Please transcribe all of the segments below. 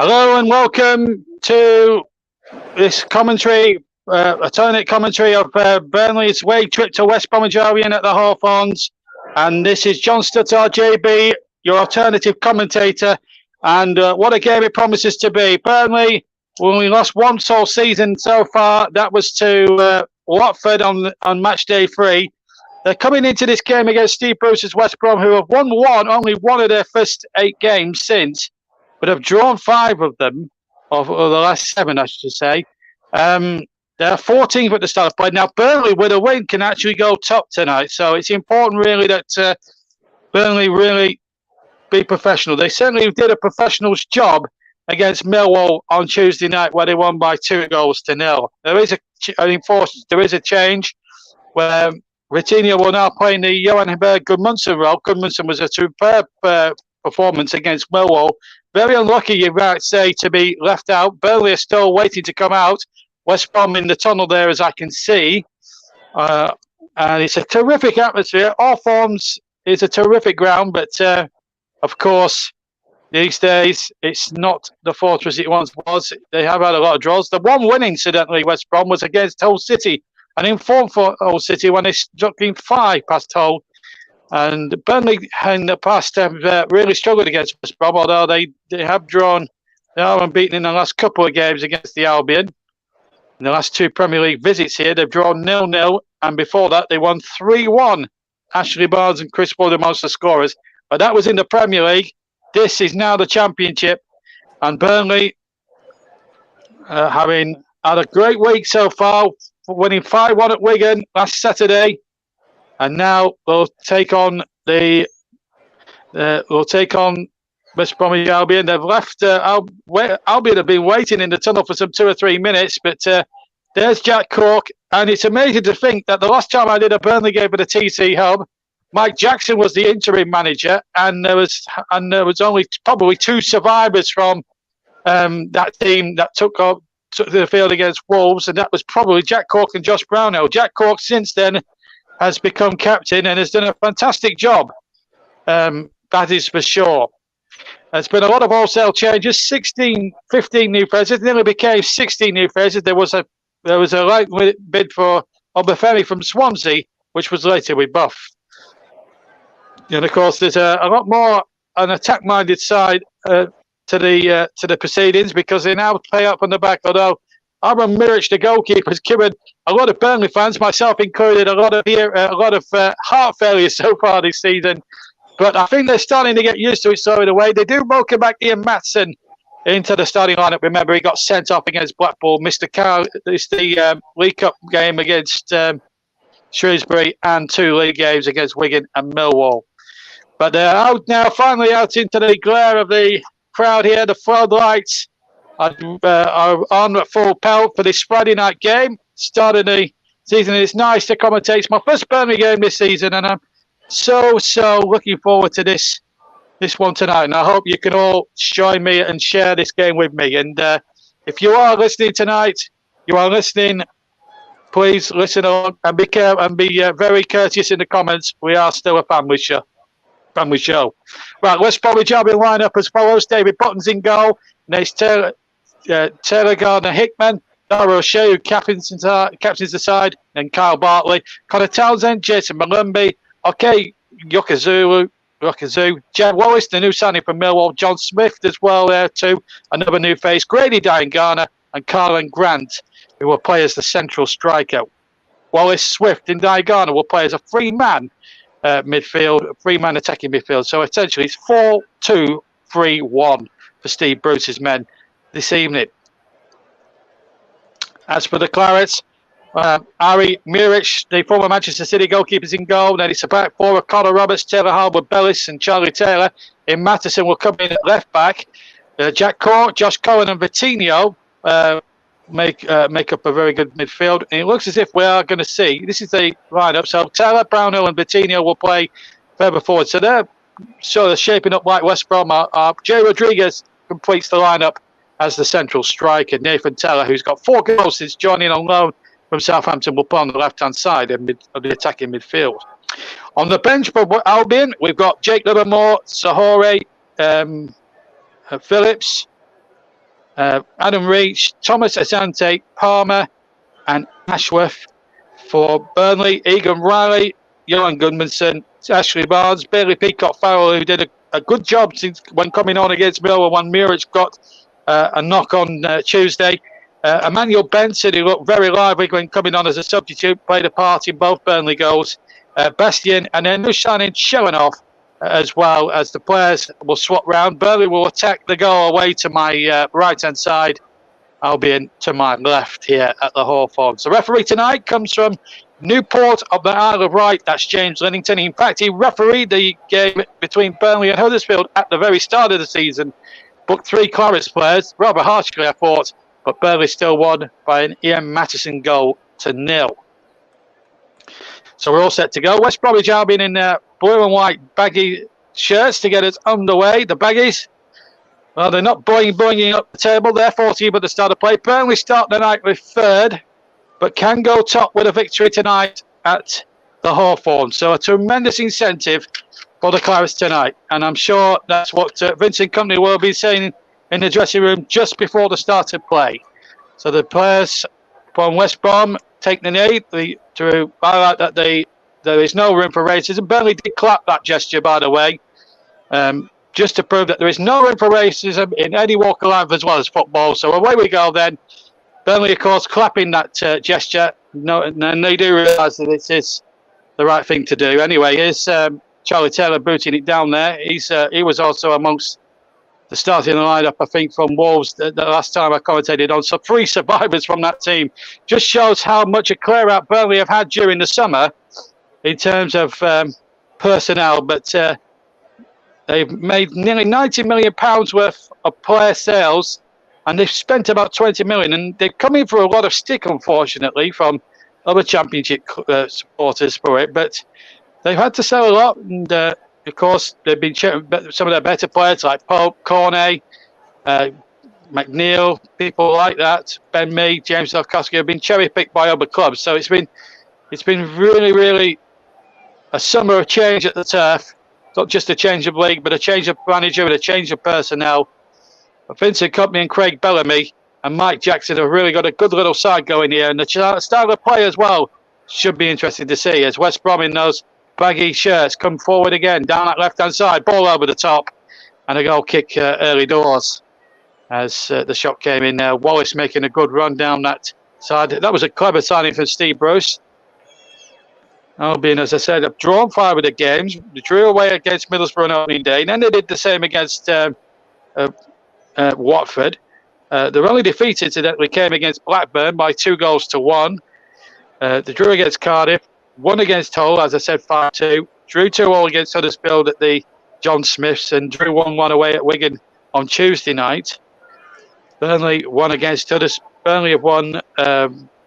Hello and welcome to this commentary, alternate commentary of Burnley's away trip to West Bromwich Albion at the Hawthorns. And this is John Stuttard, JB, your alternative commentator. And what a game it promises to be. Burnley only lost once all season so far. That was to Watford on match day 3. They're coming into this game against Steve Bruce's West Brom, who have only one of their first 8 games since, but have drawn 5 of them, or the last 7, I should say. They're 14th at the start of play. Now, Burnley, with a win, can actually go top tonight. So it's important, really, that Burnley really be professional. They certainly did a professional's job against Millwall on Tuesday night, where they won by 2-0. There is a change where Vitinha will now play in the Johan Berg Gudmundsson role. Gudmundsson was a superb performance against Millwall. Very unlucky, you might say, to be left out. Burnley are still waiting to come out. West Brom in the tunnel there, as I can see. And it's a terrific atmosphere. Hawthorns is a terrific ground, but of course, these days, it's not the fortress it once was. They have had a lot of draws. The one win, incidentally, West Brom, was against Hull City. An informed for Hull City when they struck in 5 past Hull. And Burnley in the past have really struggled against West Brom, although they have drawn, they are unbeaten in the last couple of games against the Albion. In the last 2 Premier League visits here, they've drawn 0-0, and before that, they won 3-1. Ashley Barnes and Chris Wood, the most of scorers. But that was in the Premier League. This is now the Championship. And Burnley, having had a great week so far, winning 5-1 at Wigan last Saturday. And now we'll take on West Bromwich Albion. They've left Albion have been waiting in the tunnel for some 2 or 3 minutes, but there's Jack Cork, and it's amazing to think that the last time I did a Burnley game at the TC Hub, Mike Jackson was the interim manager, and there was only probably 2 survivors from that team that took the field against Wolves, and that was probably Jack Cork and Josh Brownhill. Jack Cork since then has become captain and has done a fantastic job. That is for sure. There's been a lot of wholesale changes, 15 new faces. It nearly became 16 new faces. There was a light bid for Obafemi from Swansea, which was later rebuffed. And of course, there's a lot more an attack-minded side to the proceedings, because they now play up on the back. Although Aaron Miric, the goalkeeper, has given a lot of Burnley fans, myself included, a lot of heart failure so far this season. But I think they're starting to get used to it. So in a way, they do welcome back Ian Maatson into the starting lineup. Remember, he got sent off against Blackpool, missed the League Cup game against Shrewsbury, and 2 league games against Wigan and Millwall. But they're out now, finally out into the glare of the crowd here. The floodlights are on at full pelt for this Friday night game. Start of the season. It's nice to commentate. It's my first Burnley game this season, and I'm so looking forward to this one tonight. And I hope you can all join me and share this game with me. And if you are listening tonight, please listen on and be very courteous in the comments. We are still a family show. Right, West Bromwich Albion line up as follows: David Button's in goal. Next, Taylor Gardner-Hickman, Dara O'Shea, who captains the side, and Kyle Bartley, Connor Townsend, Jason Malumbi, Yokozuru, Jed Wallace, the new signing from Millwall, John Smith as well there too, another new face, Grady Diangana, and Carlin Grant, who will play as the central striker. Wallace, Swift, and Diangana will play as a 3-man midfield, 3-man attacking midfield. So essentially, it's 4-2-3-1 for Steve Bruce's men this evening. As for the Clarets, Ari Muric, the former Manchester City goalkeeper's in goal. Then it's a back 4 of Connor Roberts, Taylor Harwood, Bellis, and Charlie Taylor. In Matheson will come in at left back. Jack Cork, Josh Cohen, and Vitinho make up a very good midfield. And it looks as if we are going to see, this is the lineup. So Taylor, Brownhill, and Vitinho will play further forward. So they're sort of shaping up like West Brom are. Jay Rodriguez completes the lineup as the central striker. Nathan Teller, who's got 4 goals since joining on loan from Southampton, will play on the left-hand side of the attacking midfield. On the bench for Albion, we've got Jake Livermore, Sahore, Phillips, Adam Reach, Thomas Asante, Palmer and Ashworth. For Burnley, Egan Riley, Johan Gudmundsson, Ashley Barnes, Bailey Peacock-Farrell, who did a good job when coming on against Millwall when Muric got a knock on Tuesday. Emmanuel Benson, who looked very lively when coming on as a substitute, played a part in both Burnley goals. Bastian, and then new signing Shelenoff as well, as the players will swap round. Burnley will attack the goal away to my right-hand side, Albion to my left here at the Hawthorns. The referee tonight comes from Newport of the Isle of Wight. That's James Linnington. In fact, he refereed the game between Burnley and Huddersfield at the very start of the season. Booked 3 Clarets players, rather harshly I thought, but Burnley still won by an Ian Mattison goal to 0. So we're all set to go. West Bromwich Albion in blue and white baggy shirts to get us underway. The baggies, well, they're not boinging up the table. They're 14 at the start of play. Burnley start the night with 3rd, but can go top with a victory tonight at the Hawthorns. So a tremendous incentive for the Clarets tonight. And I'm sure that's what Vincent Kompany will be saying in the dressing room just before the start of play. So the players from West Brom take the knee to highlight that there is no room for racism. Burnley did clap that gesture, by the way, just to prove that there is no room for racism in any walk of life as well as football. So away we go then. Burnley, of course, clapping that gesture. No, and they do realise that it is the right thing to do. Anyway, here's Charlie Taylor booting it down there. He was also amongst the starting lineup, I think, from Wolves the last time I commentated on. So 3 survivors from that team. Just shows how much a clear-out Burnley have had during the summer in terms of personnel. But they've made nearly £90 million worth of player sales, and they've spent about 20 million. And they're coming for a lot of stick, unfortunately, from other Championship supporters for it. But they've had to sell a lot, and of course, they've been some of their better players like Pope, Cornet, McNeil, people like that, Ben Mee, James Delkoski have been cherry-picked by other clubs. So it's been really, really a summer of change at the turf. Not just a change of league, but a change of manager and a change of personnel. Vincent Kompany and Craig Bellamy and Mike Jackson have really got a good little side going here. And the style of play as well should be interesting to see, as West Brom in those baggy shirts come forward again, down that left-hand side, ball over the top, and a goal kick early doors as the shot came in there. Wallace making a good run down that side. That was a clever signing from Steve Bruce. Albion, as I said, have drawn 5 of the games. They drew away against Middlesbrough on opening day, and then they did the same against Watford. Their only defeat, incidentally, came against Blackburn by 2-1. They drew against Cardiff, won against Hull, as I said, 5-2. Drew 2-2 against Huddersfield at the John Smiths, and drew 1-1 away at Wigan on Tuesday night. Burnley won against Huddersfield. Burnley have won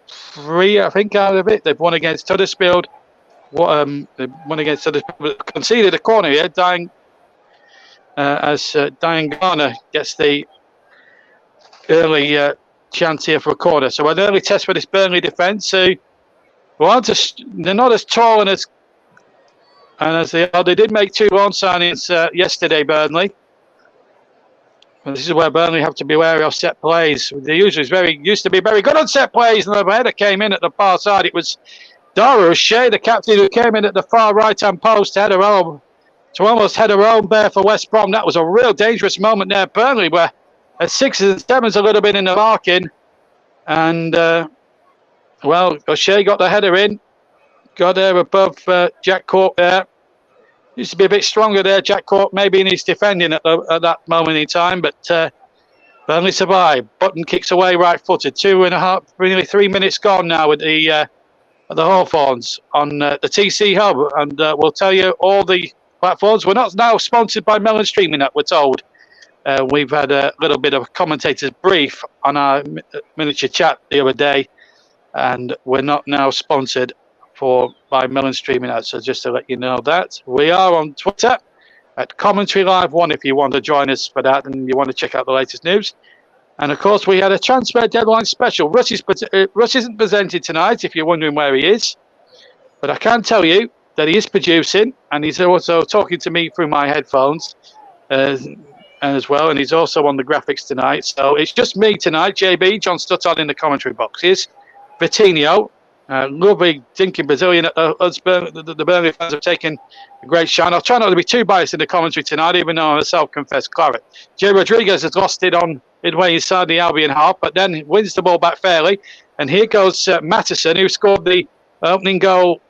3, I think, out of it. They've won against Huddersfield. They won against Huddersfield. Conceded a corner here, as Diane Garner gets the early chance here for a corner. So an early test for this Burnley defence. They're not as tall and as they are. They did make 2 loan signings yesterday, Burnley. Well, this is where Burnley have to be wary of set plays. They usually used to be very good on set plays, and the header came in at the far side. It was Dara O'Shea, the captain, who came in at the far right-hand post to almost head her own bare for West Brom. That was a real dangerous moment there. Burnley were at 6s and 7s a little bit in the marking, and well, O'Shea got the header in, got there above Jack Cork there. Used to be a bit stronger there, Jack Cork, maybe in his defending at that moment in time, but Burnley survived. Button kicks away right-footed. 2.5, nearly 3 minutes gone now at the Hawthorns on the TC Hub, and we'll tell you all the platforms. We're not now sponsored by Melon Streaming, that we're told. We've had a little bit of a commentator's brief on our miniature chat the other day, and we're not now sponsored by Melon Streaming. So just to let you know that. We are on Twitter at Commentary Live 1 if you want to join us for that and you want to check out the latest news. And of course, we had a transfer deadline special. Russ isn't presented tonight, if you're wondering where he is. But I can tell you that he is producing, and he's also talking to me through my headphones. as well, and he's also on the graphics tonight. So it's just me tonight, JB, John Stutton in the commentary boxes. Vitinho, lovely thinking Brazilian. The Burnley fans have taken a great shine. I'll try not to be too biased in the commentary tonight, even though I'm a self-confessed claret. Jay Rodriguez has lost it on midway inside the Albion half, but then wins the ball back fairly. And here goes Matheson, who scored the opening goal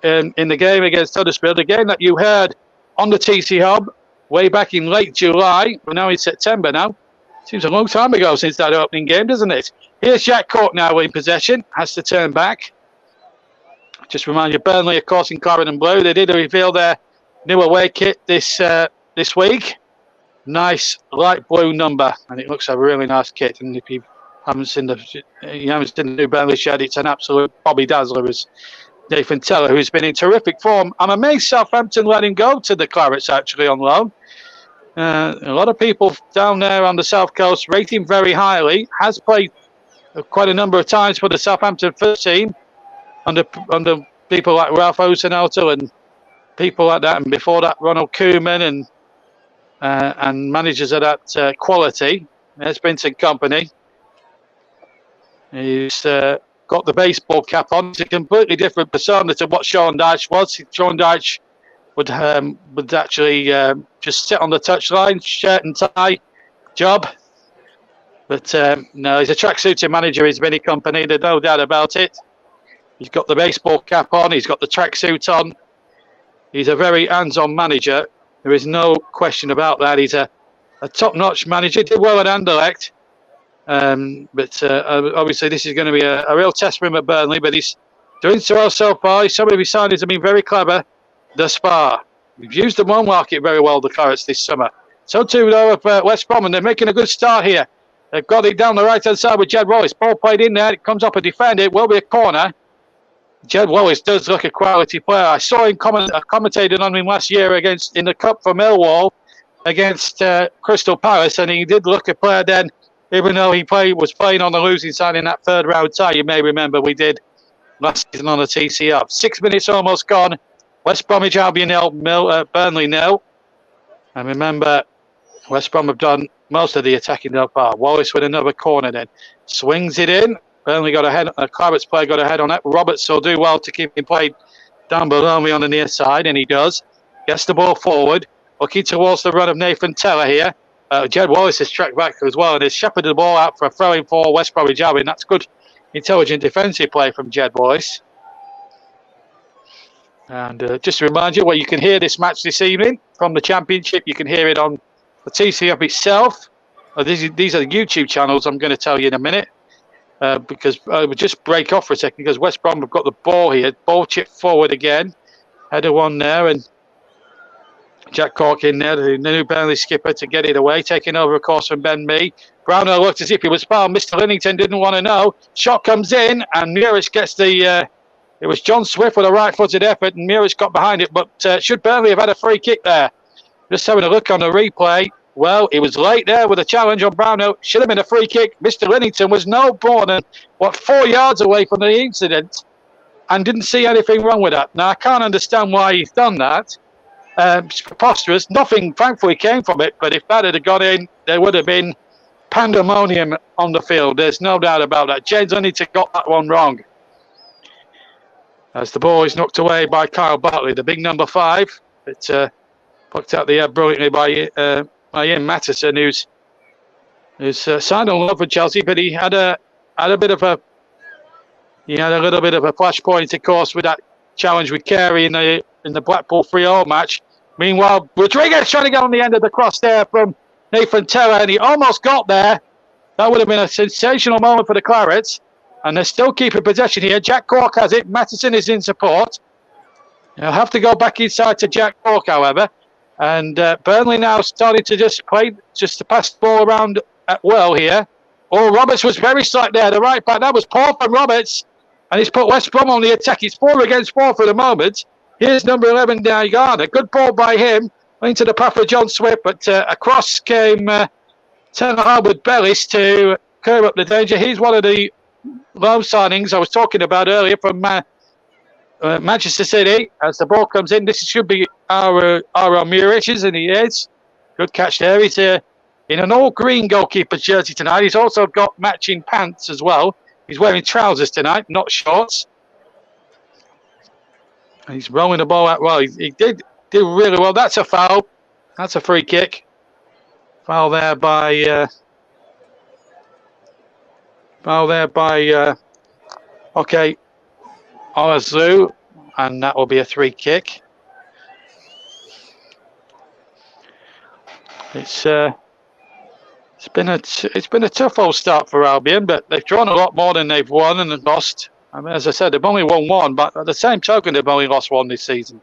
in the game against Huddersfield, a game that you heard on the TC Hub way back in late July. We're now in September now. Seems a long time ago since that opening game, doesn't it? Here's Jack Cork now in possession. Has to turn back. Just remind you, Burnley, of course, in claret and blue. They did reveal their new away kit this week. Nice light blue number, and it looks a really nice kit. And if you haven't seen the new Burnley shed, it's an absolute Bobby Dazzler, as Nathan Teller, who's been in terrific form. I'm amazed Southampton let him go to the Clarets actually on loan. A lot of people down there on the South Coast rate him very highly. Has played quite a number of times for the Southampton first team under people like Ralph Osenauter and people like that, and before that Ronald Koeman and managers of that quality. There's Vincent Kompany. He's got the baseball cap on. It's a completely different persona to what Sean Dyche was. Sean Dyche would actually just sit on the touchline, shirt and tie job. But no, he's a tracksuiting manager. He's Vinny Kompany. There's no doubt about it. He's got the baseball cap on. He's got the tracksuit on. He's a very hands-on manager. There is no question about that. He's a top-notch manager. Did well at Anderlecht. But obviously this is going to be a real test for him at Burnley. But he's doing so well so far. Some of his signings have been very clever thus far. We've used the loan market very well, the Clarets, this summer. So too, though, of West Brom, and they're making a good start here. They've got it down the right-hand side with Jed Wallace. Ball played in there. It comes up and defended. It will be a corner. Jed Wallace does look a quality player. I saw him commentated on him last year in the Cup for Millwall against Crystal Palace, and he did look a player then, even though he was playing on the losing side in that third-round tie. You may remember we did last season on the TC Up. 6 minutes almost gone. West Bromwich Albion 0, Burnley 0. And remember, West Brom have done most of the attacking so far. Wallace with another corner then. Swings it in. Burnley got ahead. Clarets player got ahead on that. Roberts will do well to keep him played down below me on the near side, and he does. Gets the ball forward. Looking towards the run of Nathan Teller here. Jed Wallace has tracked back as well and has shepherded the ball out for a throw-in for West Bromwich Albion. That's good, intelligent defensive play from Jed Wallace. And just to remind you, well, you can hear this match this evening from the Championship. You can hear it on the TC Up itself. These are the YouTube channels I'm going to tell you in a minute. Because I would just break off for a second because West Brom have got the ball here. Ball chip forward again. Header one there, and Jack Cork in there, the new Burnley skipper, to get it away. Taking over, of course, from Ben Mee. Brownell looked as if he was fouled. Mr. Linnington didn't want to know. Shot comes in, and Muric gets the... it was John Swift with a right-footed effort, and Muric got behind it. But should Burnley have had a free kick there? Just having a look on the replay. Well, he was late there with a challenge on Brownell. Should have been a free kick. Mr. Linnington was no more than, 4 yards away from the incident and didn't see anything wrong with that. Now, I can't understand why he's done that. It's preposterous. Nothing, thankfully, came from it. But if that had got in, there would have been pandemonium on the field. There's no doubt about that. James Linnington got that one wrong. As the ball is knocked away by Kyle Bartley, the big number 5. It's plucked out the air brilliantly by Ian Matheson, who's signed on love with Chelsea, but he had a little bit of a flashpoint, of course, with that challenge with Carey in the Blackpool 3-0 match. Meanwhile, Rodriguez trying to get on the end of the cross there from Nathan Teller, and he almost got there. That would have been a sensational moment for the Clarets, and they're still keeping possession here. Jack Cork has it. Matheson is in support. He'll have to go back inside to Jack Cork, however. And Burnley now starting to just to pass the ball around at will here. Oh, Roberts was very slight there. The right back, that was poor from Roberts. And he's put West Brom on the attack. He's 4 against 4 for the moment. Here's number 11, Diagana. Good ball by him into the path of John Swift. But across came Tanner Harwood Bellis to curb up the danger. He's one of the loan signings I was talking about earlier from Manchester City. As the ball comes in, this should be our Muric, and he is. Good catch there. He's in an all-green goalkeeper's jersey tonight. He's also got matching pants as well. He's wearing trousers tonight, not shorts. And he's rolling the ball out well. He did really well. That's a foul. That's a free kick. Foul there by Oazu, and that will be a free kick. It's been a tough old start for Albion, but they've drawn a lot more than they've won and lost. I mean, as I said, they've only won one, but at the same token, they've only lost one this season.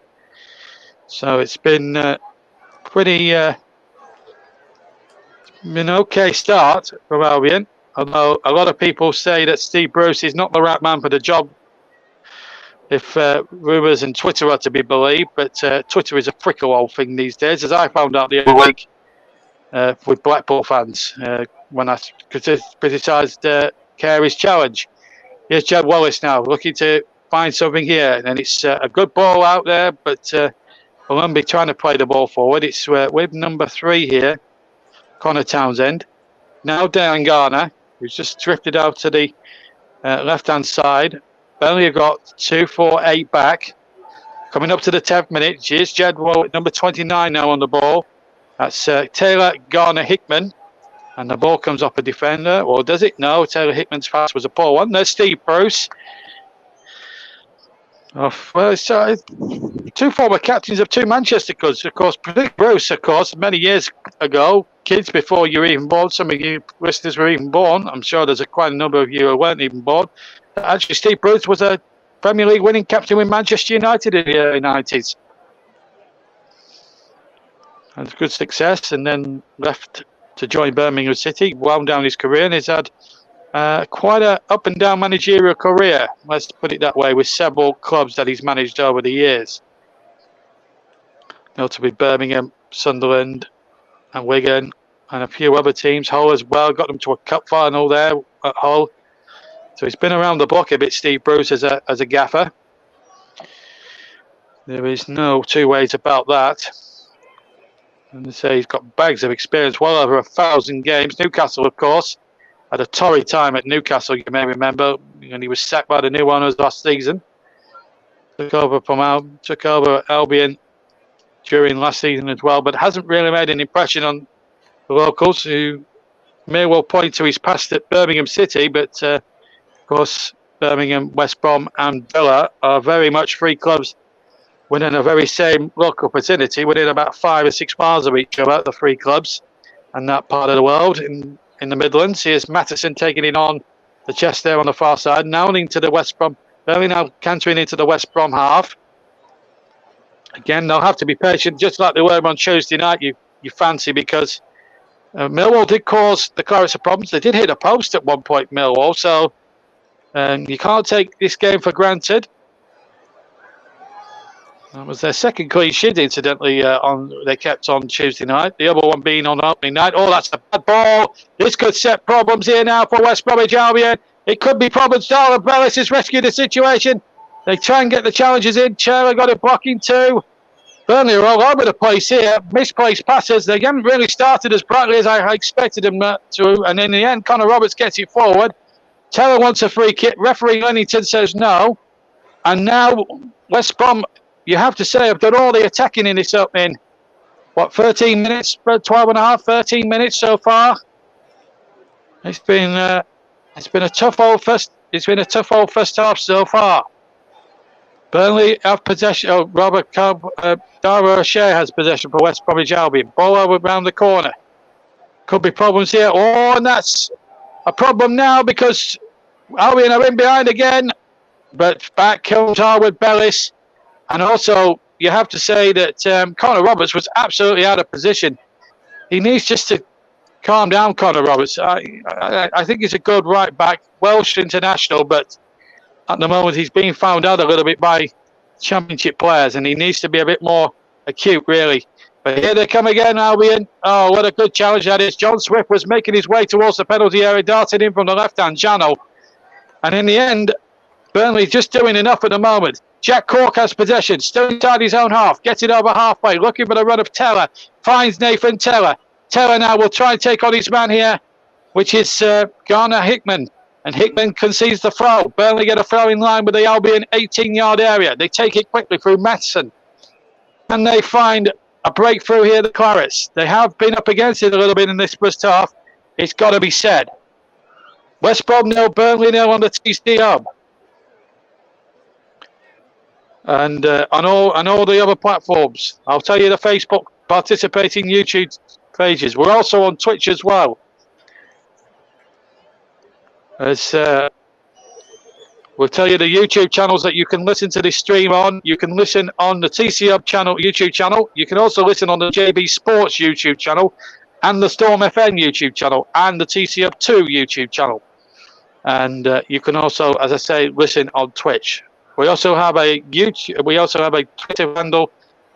So it's been pretty an okay start from Albion. Although a lot of people say that Steve Bruce is not the right man for the job, if rumours and Twitter are to be believed. But Twitter is a fickle old thing these days, as I found out the other week with Blackpool fans when I criticised Carey's challenge. Here's Jed Wallace now, looking to find something here. And it's a good ball out there, but Columbia trying to play the ball forward. It's with number 3 here, Connor Townsend. Now Dan Garner, who's just drifted out to the left-hand side. Burnley have got 2-4-8 back. Coming up to the 10th minute. Here's Jed Wallace, number 29 now on the ball. That's Taylor Garner-Hickman. And the ball comes off a defender. Or does it? No, Taylor Hickman's pass was a poor one. There's Steve Bruce. Two former captains of 2 Manchester clubs. Of course, Bruce, many years ago, kids before you were even born, some of you listeners were even born. I'm sure there's quite a number of you who weren't even born. Actually, Steve Bruce was a Premier League winning captain with Manchester United in the early 90s. Had good success and then left to join Birmingham City, wound down his career, and he's had quite a up and down managerial career, let's put it that way, with several clubs that he's managed over the years. Notably Birmingham, Sunderland and Wigan and a few other teams. Hull as well, got them to a cup final there at Hull. So he's been around the block a bit, Steve Bruce, as a gaffer. There is no two ways about that. And they say he's got bags of experience, well over 1,000 games. Newcastle, of course, had a torrid time at Newcastle, you may remember, and he was sacked by the new owners last season. Took over Albion during last season as well, but hasn't really made an impression on the locals, who may well point to his past at Birmingham City, but of course Birmingham, West Brom and Villa are very much free clubs within a very same local vicinity, within about 5 or 6 miles of each other, the 3 clubs and that part of the world. In the Midlands, here's Matteson taking it on the chest there on the far side, now into the West Brom, Burnley now cantering into the West Brom half. Again, they'll have to be patient, just like they were on Tuesday night, you fancy, because Millwall did cause the Clarets problems. They did hit a post at one point, Millwall, so you can't take this game for granted. That was their second clean sheet, incidentally, they kept on Tuesday night. The other one being on opening night. Oh, that's a bad ball. This could set problems here now for West Bromwich Albion. It could be problems. Darla Bellis has rescued the situation. They try and get the challenges in. Chela got it blocking too. Burnley are all over the place here. Misplaced passes. They haven't really started as brightly as I expected them to. And in the end, Connor Roberts gets it forward. Taylor wants a free kick. Referee Lennington says no. And now West Brom, you have to say, have done all the attacking in this opening. 13 minutes? 12 and a half, 13 minutes so far. It's been a tough old first. It's been a tough old first half so far. Burnley have possession. Oh, Dara O'Shea has possession for West Bromwich Albion. Ball over around the corner. Could be problems here. Oh, and that's a problem now because Albion are in behind again. But back comes Harwood Bellis. And also, you have to say that Connor Roberts was absolutely out of position. He needs just to calm down, Connor Roberts. I think he's a good right back, Welsh international, but at the moment he's being found out a little bit by Championship players, and he needs to be a bit more acute, really. But here they come again, Albion. Oh, what a good challenge that is. John Swift was making his way towards the penalty area, darting in from the left-hand channel. And in the end, Burnley just doing enough at the moment. Jack Cork has possession, still inside his own half, getting over halfway, looking for the run of Teller, finds Nathan Teller. Teller now will try and take on his man here, which is Garner Hickman. And Hickman concedes the throw. Burnley get a throw in line with the Albion 18-yard area. They take it quickly through Madsen. And they find a breakthrough here, the Clarets. They have been up against it a little bit in this first half. It's got to be said. West Brom 0, Burnley 0 on the TC Hub. And on all the other platforms. I'll tell you the Facebook participating YouTube pages. We're also on Twitch as well. As we'll tell you the YouTube channels that you can listen to this stream on. You can listen on the TC Hub channel, YouTube channel. You can also listen on the JB Sports YouTube channel and the Storm FN YouTube channel and the TC Hub 2 YouTube channel. And you can also, as I say, listen on Twitch. We also have a Twitter handle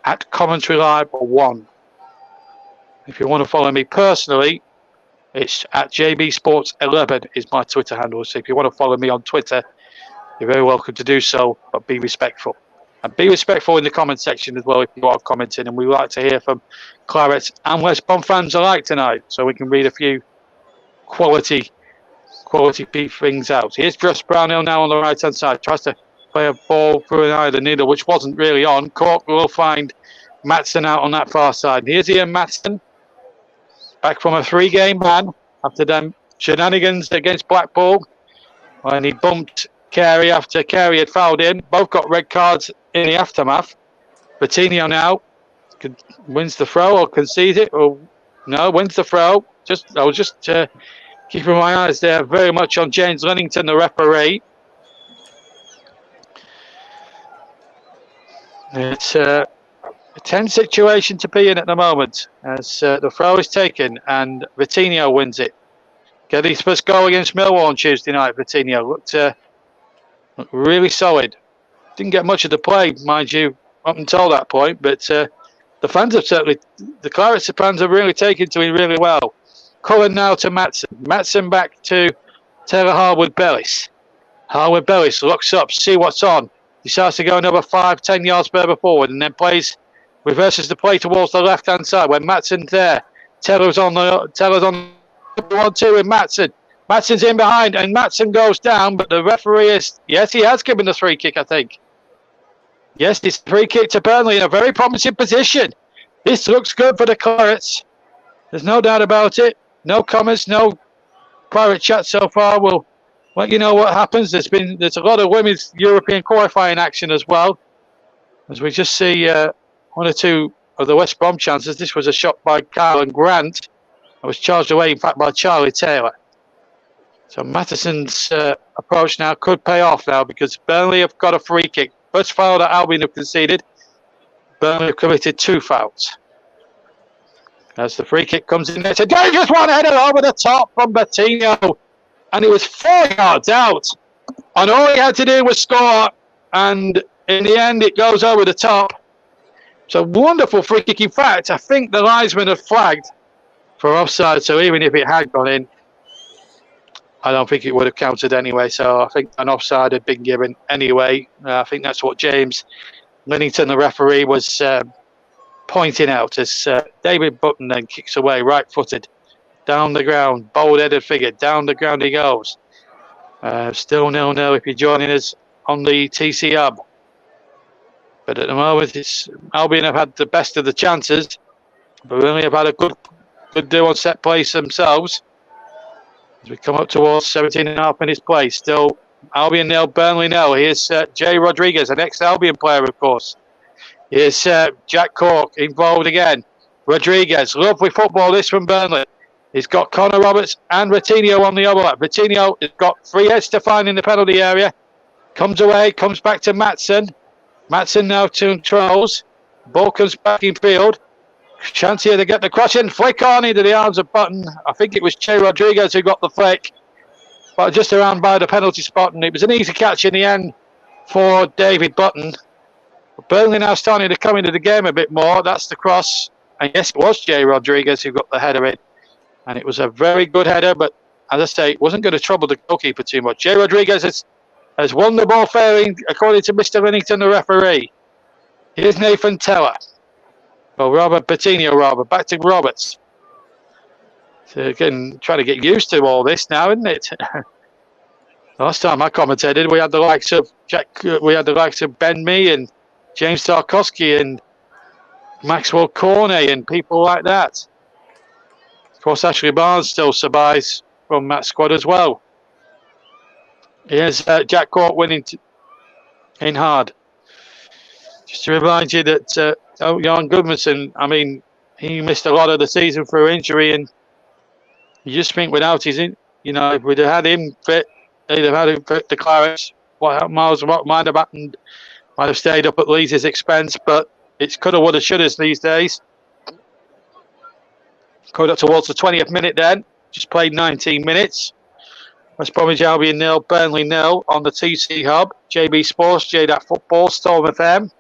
at Commentary Live 1. If you want to follow me personally, it's at JB Sports 11 is my Twitter handle. So if you want to follow me on Twitter, you're very welcome to do so, but be respectful. And be respectful in the comment section as well if you are commenting. And we like to hear from Clarets and West Brom fans alike tonight, so we can read a few quality things out. Here's Just Brownhill now on the right-hand side. Tries to play a ball through an eye of the needle, which wasn't really on. Cork will find Madsen out on that far side. Here's Ian Madsen, back from a 3-game ban after them shenanigans against Blackpool when he bumped Carey after Carey had fouled him. Both got red cards in the aftermath. Bertinho now wins the throw or concedes it. Or no, wins the throw. I was just keeping my eyes there very much on James Lennington, the referee. It's a tense situation to be in at the moment as the throw is taken and Bertinho wins it. Get his first goal against Millwall on Tuesday night. Bertinho looked really solid. Didn't get much of the play, mind you, up until that point, but the fans have certainly, the Clarets fans have really taken to him really well. Cullen now to Madsen. Madsen back to Taylor Harwood-Bellis. Harwood-Bellis looks up, see what's on. Decides to go another 5-10 yards further forward and then reverses the play towards the left-hand side when Madsen's there. Taylor's on 1-2 with Madsen. Madsen's in behind and Madsen goes down, but the referee he has given the free kick, I think. Yes, it's a free kick to Burnley in a very promising position. This looks good for the Clarets. There's no doubt about it. No comments, no private chat so far. We'll let you know what happens. There's a lot of women's European qualifying action as well. As we just see one or two of the West Brom chances. This was a shot by Kyle and Grant. It was charged away, in fact, by Charlie Taylor. So Mattison's approach now could pay off now because Burnley have got a free kick. First foul that Albion have conceded. Burnley have committed 2 fouls. As the free kick comes in, it's a dangerous one header over the top from Bertinho. And it was 4 yards out. And all he had to do was score. And in the end, it goes over the top. It's a wonderful free kick. In fact, I think the linesman had flagged for offside. So even if it had gone in, I don't think it would have counted anyway. So I think an offside had been given anyway. I think that's what James Lennington, the referee, was pointing out as David Button then kicks away right-footed down the ground, bold-headed figure, down the ground he goes. Still 0-0 if you're joining us on the TC Hub. But at the moment, Albion have had the best of the chances, but really have had a good do on set plays themselves. As we come up towards 17.5 minutes play, still Albion 0, Burnley 0. Here's Jay Rodriguez, an ex-Albion player, of course. Here's Jack Cork involved again. Rodriguez, lovely football this from Burnley. He's got Connor Roberts and Bertinho on the overlap. Bertinho has got 3 heads to find in the penalty area. Comes away, comes back to Madsen. Madsen now controls. Ball comes back in field. Chance here to get the cross in. Flick on into the arms of Button. I think it was Jay Rodriguez who got the flick. But just around by the penalty spot. And it was an easy catch in the end for David Button. Burnley now starting to come into the game a bit more. That's the cross. And yes, it was Jay Rodriguez who got the header in. And it was a very good header, but as I say, it wasn't going to trouble the goalkeeper too much. Jay Rodriguez has has won the ball fairing, according to Mr. Linnington, the referee. Here's Nathan Teller. Well, Robert Patino, back to Roberts. So again, trying to get used to all this now, isn't it? Last time I commentated, we had the likes of Ben Mee and James Tarkowski and Maxwell Corney and people like that. Of course, Ashley Barnes still survives from that squad as well. Here's Jack Cork winning in hard. Just to remind you that Jan Gudmundsson, I mean, he missed a lot of the season through injury, and you just think without his, if we'd have had him fit, they'd have had him fit the Clarets. What might have happened? Might have stayed up at Leeds' expense, but it's coulda, woulda, shouldas these days. Going up towards the 20th minute then. Just played 19 minutes. West Bromwich Albion 0, Burnley 0 on the TC Hub. JB Sports, JDAT Football, Storm FM.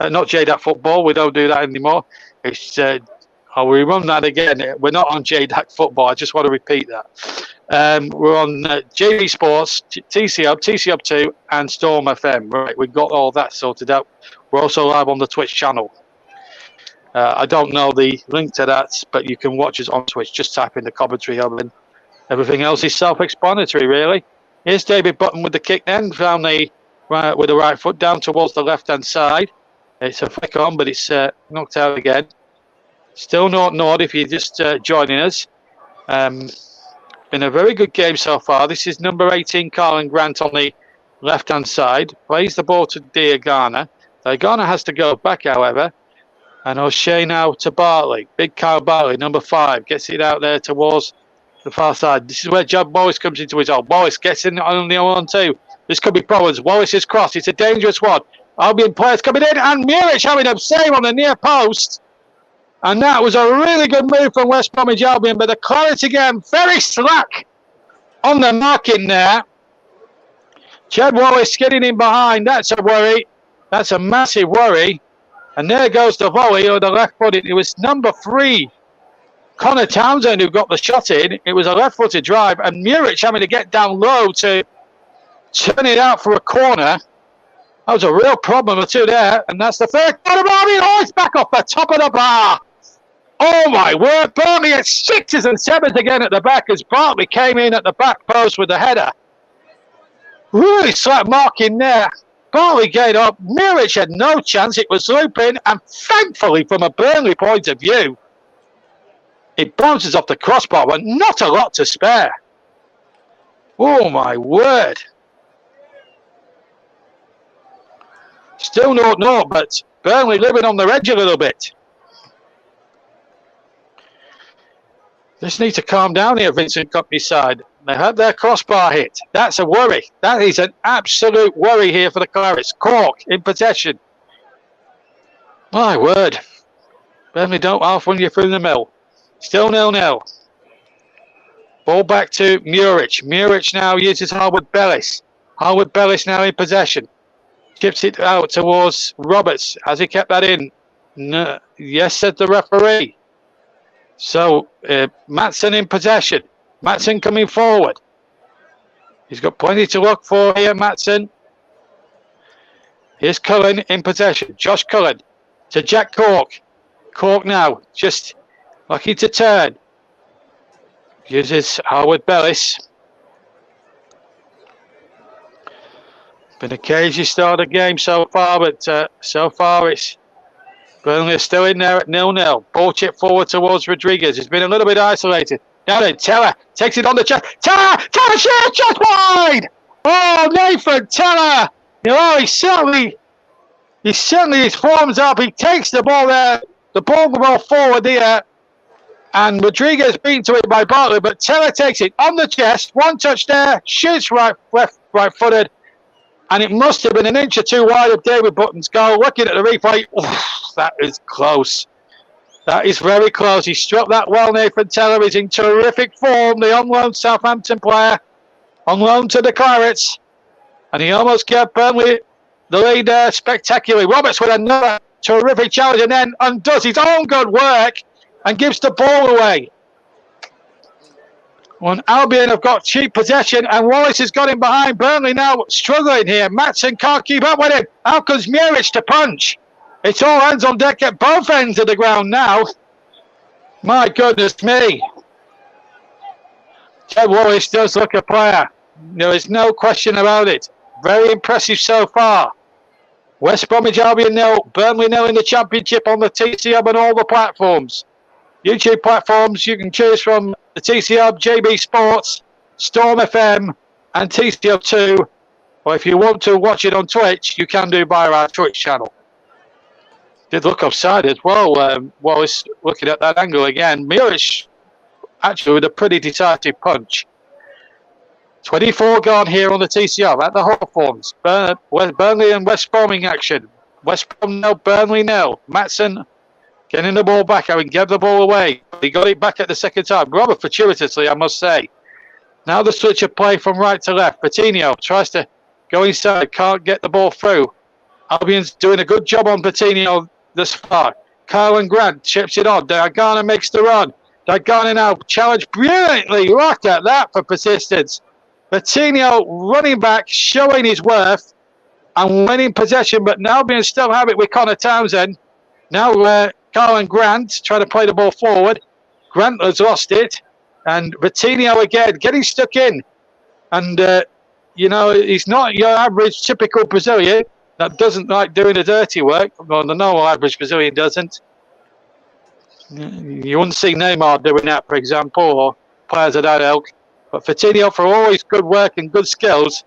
Not JDAT Football, we don't do that anymore. It's I'll rerun that again. We're not on JDAT Football, I just want to repeat that. We're on JB Sports, TC Hub, TC Hub 2 and Storm FM. Right, we've got all that sorted out. We're also live on the Twitch channel. I don't know the link to that, but you can watch us on Twitch. Just type in the commentary hub and everything else is self-explanatory, really. Here's David Button with the kick then, found with the right foot down towards the left-hand side. It's a flick on, but it's knocked out again. Still 0-0 if you're just joining us. Been a very good game so far. This is number 18, Carlin Grant on the left-hand side. Plays the ball to Diagana. Diagana has to go back, however. And O'Shea now to Bartley. Big Kyle Bartley, number 5. Gets it out there towards the far side. This is where Judd Wallace comes into his own. Wallace gets in on the 1-2. This could be problems. Wallace's cross. It's a dangerous one. Albion players coming in. And Muric having a save on the near post. And that was a really good move from West Bromwich Albion. But the Clarets again, very slack on the marking there. Judd Wallace getting in behind. That's a worry. That's a massive worry. And there goes the volley or the left-footed. It was number 3, Connor Townsend, who got the shot in. It was a left-footed drive, and Muric having to get down low to turn it out for a corner. That was a real problem or two there, and that's the third corner. Oh, it's back off the top of the bar. Oh my word, Burnley at 6s and 7s again at the back as Bartley came in at the back post with the header. Really slack marking there. Bartley gate up. Muric had no chance. It was looping, and thankfully, from a Burnley point of view, it bounces off the crossbar, but not a lot to spare. Oh my word! Still 0-0, but Burnley living on the edge a little bit. Just need to calm down here, Vincent Company's side. They had their crossbar hit. That's a worry. That is an absolute worry here for the Clarets. Cork in possession. My word. Burnley don't half when you're through the mill. Still 0-0. Ball back to Muric. Muric now uses Harwood Bellis. Harwood Bellis now in possession. Chips it out towards Roberts. Has he kept that in? No. Yes, said the referee. So, Maatsen in possession. Maatsen coming forward. He's got plenty to look for here, Maatsen. Here's Cullen in possession. Josh Cullen to Jack Cork. Cork now, just lucky to turn. Uses Harwood Bellis. Been a cagey start of the game so far, but so far it's Burnley are still in there at 0-0. Ball chip forward towards Rodriguez. He's been a little bit isolated. Now then, Teller takes it on the chest. Teller shoots just wide. Oh, Nathan Teller. You know, he certainly his form's up. He takes the ball there. The ball forward here. And Rodriguez beaten to it by Bartley, but Teller takes it on the chest. One touch there. Shoots right footed. And it must have been an inch or two wide of David Button's goal. Looking at the replay, that is close. That is very close. He struck that well, Nathan Teller. Is in terrific form. The on-loan Southampton player. On loan to the Clarets. And he almost gave Burnley the lead there spectacularly. Roberts with another terrific challenge and then undoes his own good work and gives the ball away. When Albion have got cheap possession and Wallace has got him behind. Burnley now struggling here. Matson can't keep up with him. Out comes Muric to punch. It's all hands on deck at both ends of the ground now. My goodness me. Jed Wallace does look a player. There is no question about it. Very impressive so far. West Bromwich Albion 0, Burnley 0 in the Championship on the TC Hub and all the platforms. YouTube platforms you can choose from the TC Hub, JB Sports, Storm FM and TC Hub 2. Or if you want to watch it on Twitch, you can do via our Twitch channel. Did look offside as well. Wallace looking at that angle again. Muric actually with a pretty decisive punch. 24 gone here on the TC Hub at the Hawthorns. Burnley and West Brom in action. West Brom 0, Burnley 0. Matson getting the ball back. I would give the ball away. He got it back at the second time. Rather fortuitously, I must say. Now the switch of play from right to left. Patino tries to go inside. Can't get the ball through. Albion's doing a good job on Patino thus far. Kyle and Grant chips it on. Diagana makes the run. Diagana now challenged brilliantly. Look at that for persistence. Patino running back, showing his worth and winning possession, but now Albion still have it with Connor Townsend. Now Carl and Grant trying to play the ball forward. Grant has lost it. And Patino again getting stuck in. And, he's not your average typical Brazilian that doesn't like doing the dirty work. Well, the normal average Brazilian doesn't. You wouldn't see Neymar doing that, for example, or players of that ilk. But Coutinho, for all his good work and good skills,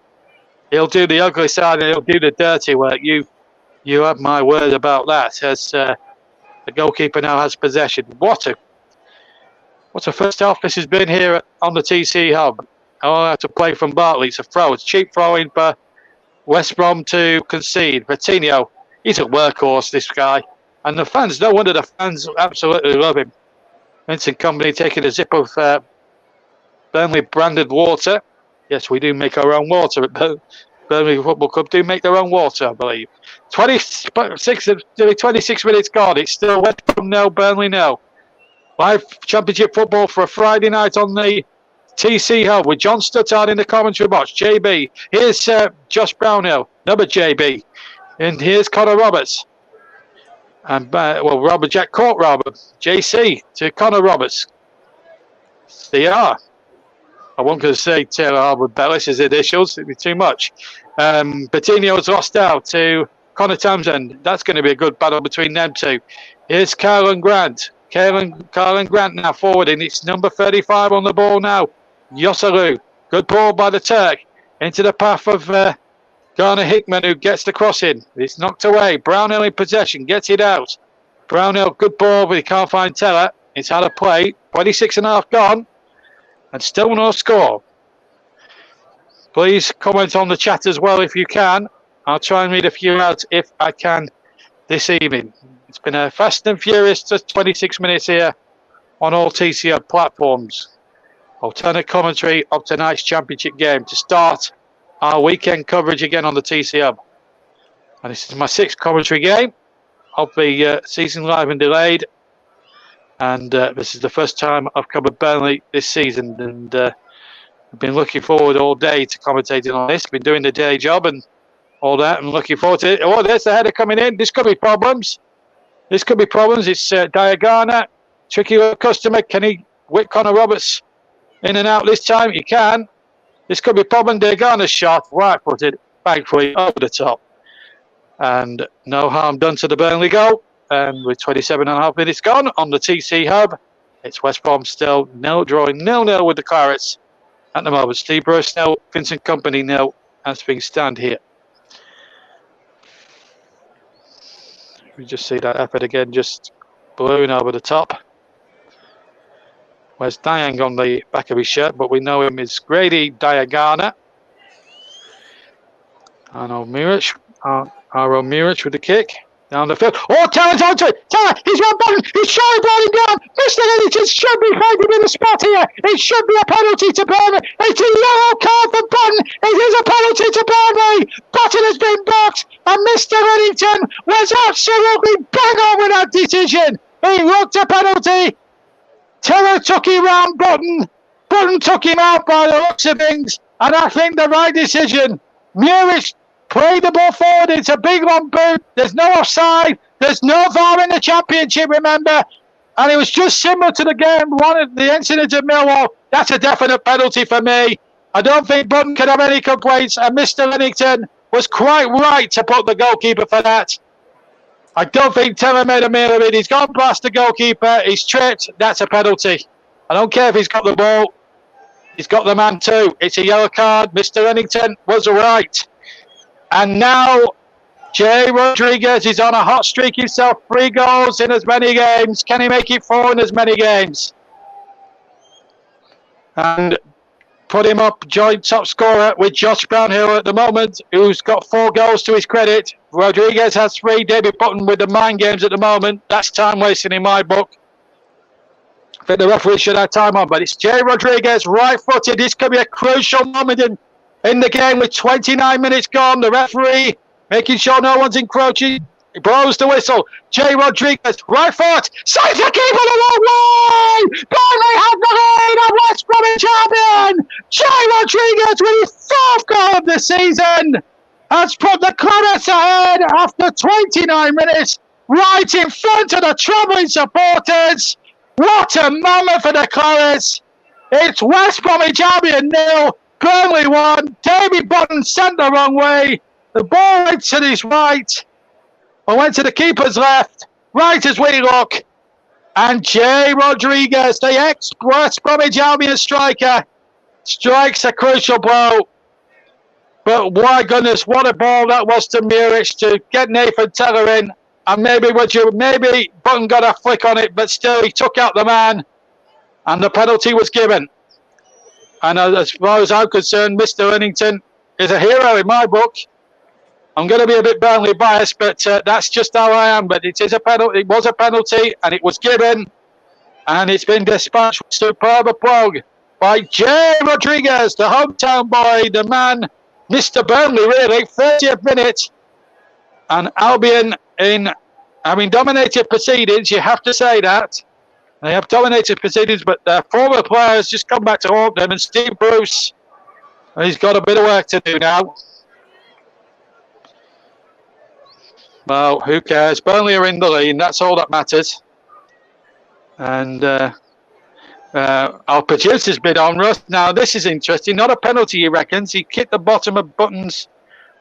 he'll do the ugly side and he'll do the dirty work. You have my word about that. As the goalkeeper now has possession. What a first half this has been here on the TC Hub. I'll have to play from Bartley. It's a throw. It's cheap throwing for West Brom to concede. Coutinho, he's a workhorse, this guy. And the fans, no wonder the fans absolutely love him. Vincent Company taking a sip of Burnley branded water. Yes, we do make our own water at Burnley Football Club. Do make their own water, I believe. 26 minutes gone. It's still West Brom 0, Burnley 0. Live Championship football for a Friday night on the TC Hub with John Stuttard in the commentary box. JB. Here's Josh Brownhill, another JB. And here's Connor Roberts. And, Robert Jack Court Robert. JC to Connor Roberts. CR. I won't going to say Taylor Harwood Bellis as initials. It'd be too much. Patino's lost out to Connor Townsend. That's going to be a good battle between them two. Here's Kyle and Grant. Kyle and Grant now forwarding. It's number 35 on the ball now. Yosalu. Good ball by the Turk. Into the path of Garner Hickman, who gets the cross in. It's knocked away. Brownhill in possession. Gets it out. Brownhill, good ball, but he can't find Teller. It's out of play. 26.5 gone. And still no score. Please comment on the chat as well if you can. I'll try and read a few out if I can this evening. It's been a fast and furious 26 minutes here on all TCR platforms. Alternate commentary of tonight's championship game to start our weekend coverage again on the TC Hub. And this is my 6th commentary game of the season, live and delayed. And this is the first time I've covered Burnley this season. And I've been looking forward all day to commentating on this. Been doing the day job and all that. And looking forward to it. Oh, there's the header coming in. This could be problems. It's Diagana. Tricky little customer. Can he whip Connor Roberts in and out this time? He can. This could be a problem. Diagana's shot. Right-footed. Thankfully over the top. And no harm done to the Burnley goal. And with 27.5 minutes gone on the TC Hub, it's West Brom still drawing 0-0 with the Clarets at the moment. Steve Bruce 0, Vincent Company 0 as things stand here. We just see that effort again, just balloon over the top. Where's Diang on the back of his shirt, but we know him as Grady Diagana. Arno Muric with the kick. Down the field. Oh, Taylor's onto it. Taylor, he's got button. He's showing ball down. Mr. Eddington should be fighting in the spot here. It should be a penalty to Burnley. It's a yellow card for Button. It is a penalty to Burnley. Button has been boxed, and Mr. Eddington was absolutely bang on with that decision. He looked a penalty. Taylor took it round Button. Button took him out by the looks of things, and I think the right decision. Muric played the ball forward. It's a big long boot. There's no offside. There's no VAR in the Championship, remember? And it was just similar to the game, one of the incidents at Millwall. That's a definite penalty for me. I don't think Button could have any complaints, and Mr. Lennington was quite right to put the goalkeeper for that. I don't think Taylor made a meal of it. He's gone past the goalkeeper. He's tripped. That's a penalty. I don't care if he's got the ball. He's got the man too. It's a yellow card. Mr. Lennington was right. And now Jay Rodriguez is on a hot streak himself. 3 goals in as many games. Can he make it 4 in as many games? And put him up joint top scorer with Josh Brownhill at the moment, who's got 4 goals to his credit. Rodriguez has 3. David Button with the mind games at the moment. That's time wasting in my book. I think the referee should have time on, but it's Jay Rodriguez, right-footed. This could be a crucial moment in the game with 29 minutes gone. The referee making sure no one's encroaching. He blows the whistle. Jay Rodriguez, right foot, saves the keeper the long way! Burnley have the lead of West Bromwich Albion! Jay Rodriguez with his 4th goal of the season has put the Clarets ahead after 29 minutes, right in front of the travelling supporters. What a moment for the Clarets! It's West Bromwich Albion 0, Burnley 1. David Button sent the wrong way. The ball went to his right. I went to the keeper's left, right as we look, and Jay Rodriguez, the ex-West Bromwich Albion striker, strikes a crucial blow. But my goodness, what a ball that was to Muric to get Nathan Teller in, and maybe Button got a flick on it, but still he took out the man, and the penalty was given. And as far as I'm concerned, Mr. Lennington is a hero in my book. I'm going to be a bit Burnley biased, but that's just how I am. But it is a penalty. It was a penalty, and it was given, and it's been dispatched with superb applause by Jay Rodriguez, the hometown boy, the man, Mr. Burnley, really. 30th minute, and Albion having dominated proceedings. You have to say that they have dominated proceedings, but their former players just come back to haunt them. And Steve Bruce, he's got a bit of work to do now. Well, who cares? Burnley are in the lead. That's all that matters. And our producer's bid on Russ. Now, this is interesting. Not a penalty, he reckons. He kicked the bottom of Button's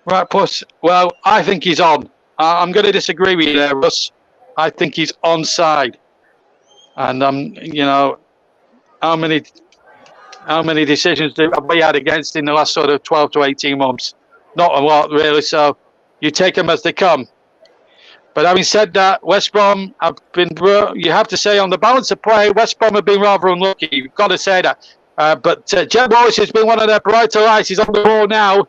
right push. Well, I think he's on. I'm going to disagree with you there, Russ. I think he's onside. And, you know, how many decisions have we had against in the last sort of 12 to 18 months? Not a lot, really. So you take them as they come. But having said that, West Brom have been, you have to say, on the balance of play, West Brom have been rather unlucky. You've got to say that. But Jeb Wallace has been one of their brighter lights. He's on the ball now.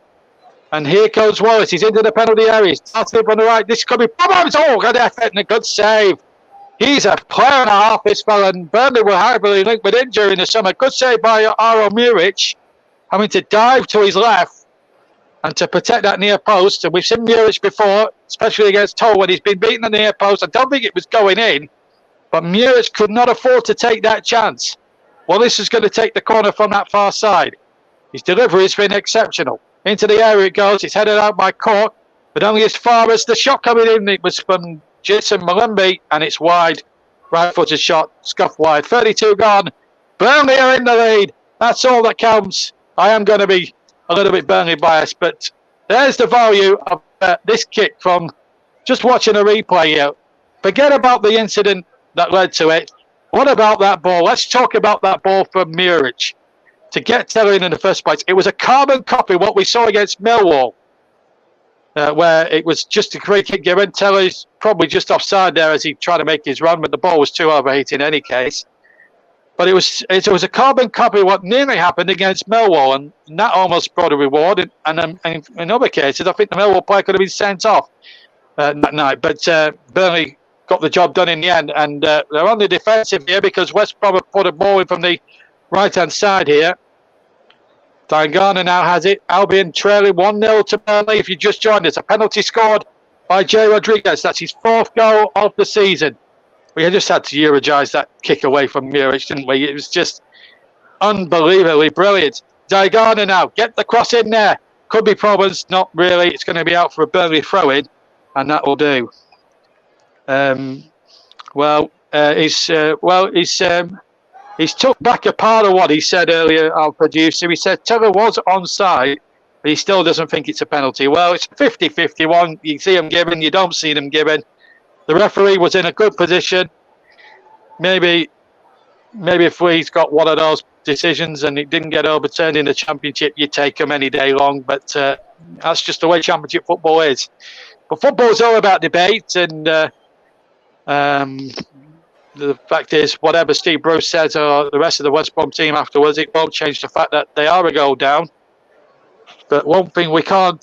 And here goes Wallace. He's into the penalty area. He's starting up on the right. This could be problems. Oh, good effort and a good save. He's a player and a half, this fella. And Burnley were heavily linked with injury in the summer. Good save by Aro Muric, having to dive to his left and to protect that near post. And we've seen Muric before, especially against Toll, when he's been beaten at the near post. I don't think it was going in, but Muric could not afford to take that chance. Wallace is going to take the corner from that far side. His delivery has been exceptional. Into the area it goes. It's headed out by Cork, but only as far as the shot coming in. It was from Jason Malumbi, and it's wide. Right-footed shot, scuffed wide. 32 gone. Burnley are in the lead. That's all that counts. I am going to be a little bit Burnley biased, but there's the value of this kick from just watching a replay here. Forget about the incident that led to it. What about that ball? Let's talk about that ball from Muric to get Teller in the first place. It was a carbon copy of what we saw against Millwall, where it was just a free kick given. Teller's probably just offside there as he tried to make his run, but the ball was too overheated in any case. But it was a carbon copy of what nearly happened against Millwall, and that almost brought a reward. And in other cases, I think the Millwall player could have been sent off that night. But Burnley got the job done in the end, and they're on the defensive here because West Brom have put a ball in from the right-hand side here. Dangana now has it. Albion trailing 1-0 to Burnley. If you just joined us, a penalty scored by Jay Rodriguez. That's his 4th goal of the season. We just had to eulogize that kick away from Muric, didn't we? It was just Unbelievably brilliant. Diagana now, get the cross in there. Could be problems, not really. It's going to be out for a Burnley throw-in, and that will do. He's took back a part of what he said earlier, our producer. He said Taylor was onside, but he still doesn't think it's a penalty. Well, it's 50-51. You see them given, you don't see them given. The referee was in a good position. Maybe if he's got one of those decisions and it didn't get overturned in the Championship, you take them any day long. But that's just the way Championship football is. But football is all about debate, and the fact is, whatever Steve Bruce says or the rest of the West Brom team afterwards, it won't change the fact that they are a goal down. But one thing we can't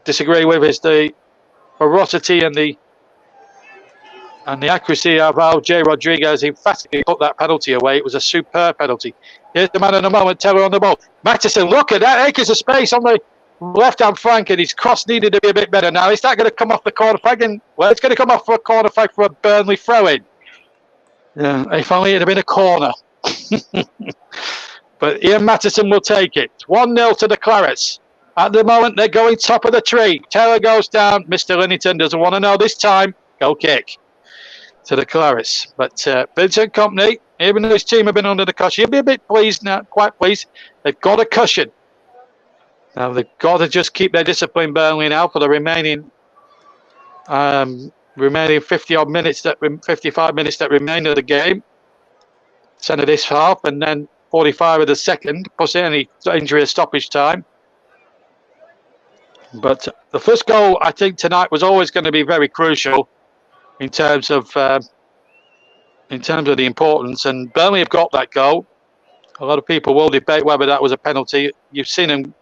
disagree with is the ferocity and the accuracy of how J. Rodriguez emphatically put that penalty away. It was a superb penalty. Here's the man in the moment, Taylor on the ball. Matteson, look at that, acres of space on the left-hand flank, and his cross needed to be a bit better now. Is that going to come off the corner flag? Well, it's going to come off for a corner flag for a Burnley throw-in. Yeah, if only it had been a corner. But Ian Matteson will take it. 1-0 to the Clarets. At the moment, they're going top of the tree. Taylor goes down. Mr. Linnington doesn't want to know this time. Goal kick to the Clarets. But Vincent Kompany, even though his team have been under the cushion, he'll be a bit pleased now, quite pleased. They've got a cushion. Now they've got to just keep their discipline, Burnley, now for the remaining 50-odd minutes, 55 minutes that remain of the game. 10 of this half, and then 45 of the second, plus any injury or stoppage time. But the first goal, I think, tonight was always going to be very crucial in terms of the importance. And Burnley have got that goal. A lot of people will debate whether that was a penalty. You've seen him.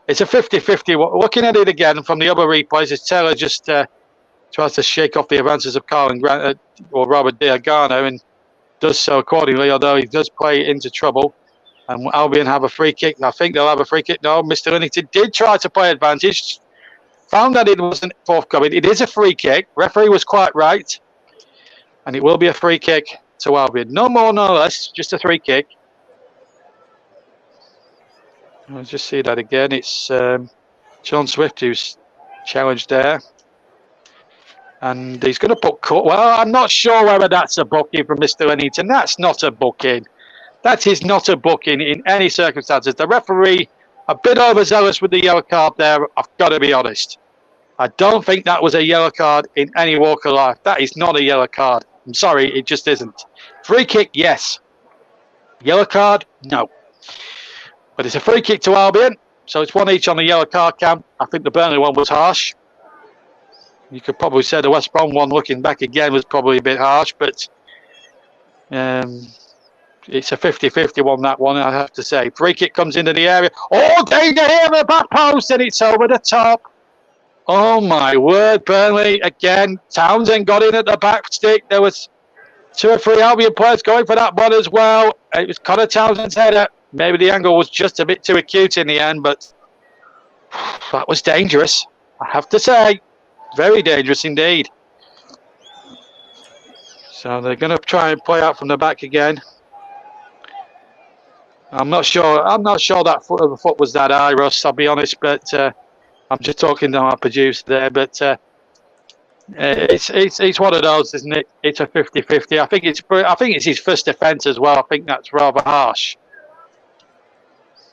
It's a 50-50. Looking at it again from the other replays, as Taylor just tries to shake off the advances of Carl Grant or Robert Diagana, and does so accordingly, although he does play into trouble. And Albion have a free kick. I think they'll have a free kick. No, Mr. Linnington did try to play advantage. Found that it wasn't forthcoming. It is a free kick. Referee was quite right. And it will be a free kick to Albion. No more, no less. Just a free kick. I'll just see that again. It's John Swift who's challenged there. And he's going to put... Well, I'm not sure whether that's a booking from Mr. Linnington. That's not a booking. That is not a booking in any circumstances. The referee, a bit overzealous with the yellow card there, I've got to be honest. I don't think that was a yellow card in any walk of life. That is not a yellow card. I'm sorry, it just isn't. Free kick, yes. Yellow card, no. But it's a free kick to Albion, so it's one each on the yellow card count. I think the Burnley one was harsh. You could probably say the West Brom one, looking back again, was probably a bit harsh, but it's a 50-50 one, that one, I have to say. Free kick comes into the area. Oh, danger here, the back post, and it's over the top. Oh, my word, Burnley, again. Townsend got in at the back stick. There was 2 or 3 Albion players going for that one as well. It was Connor Townsend's header. Maybe the angle was just a bit too acute in the end, but that was dangerous, I have to say. Very dangerous indeed. So they're going to try and play out from the back again. I'm not sure that foot was that high, Russ, I'll be honest, but I'm just talking to our producer there. But it's one of those, isn't it? It's a 50-50. I think it's his first offence as well. I think that's rather harsh.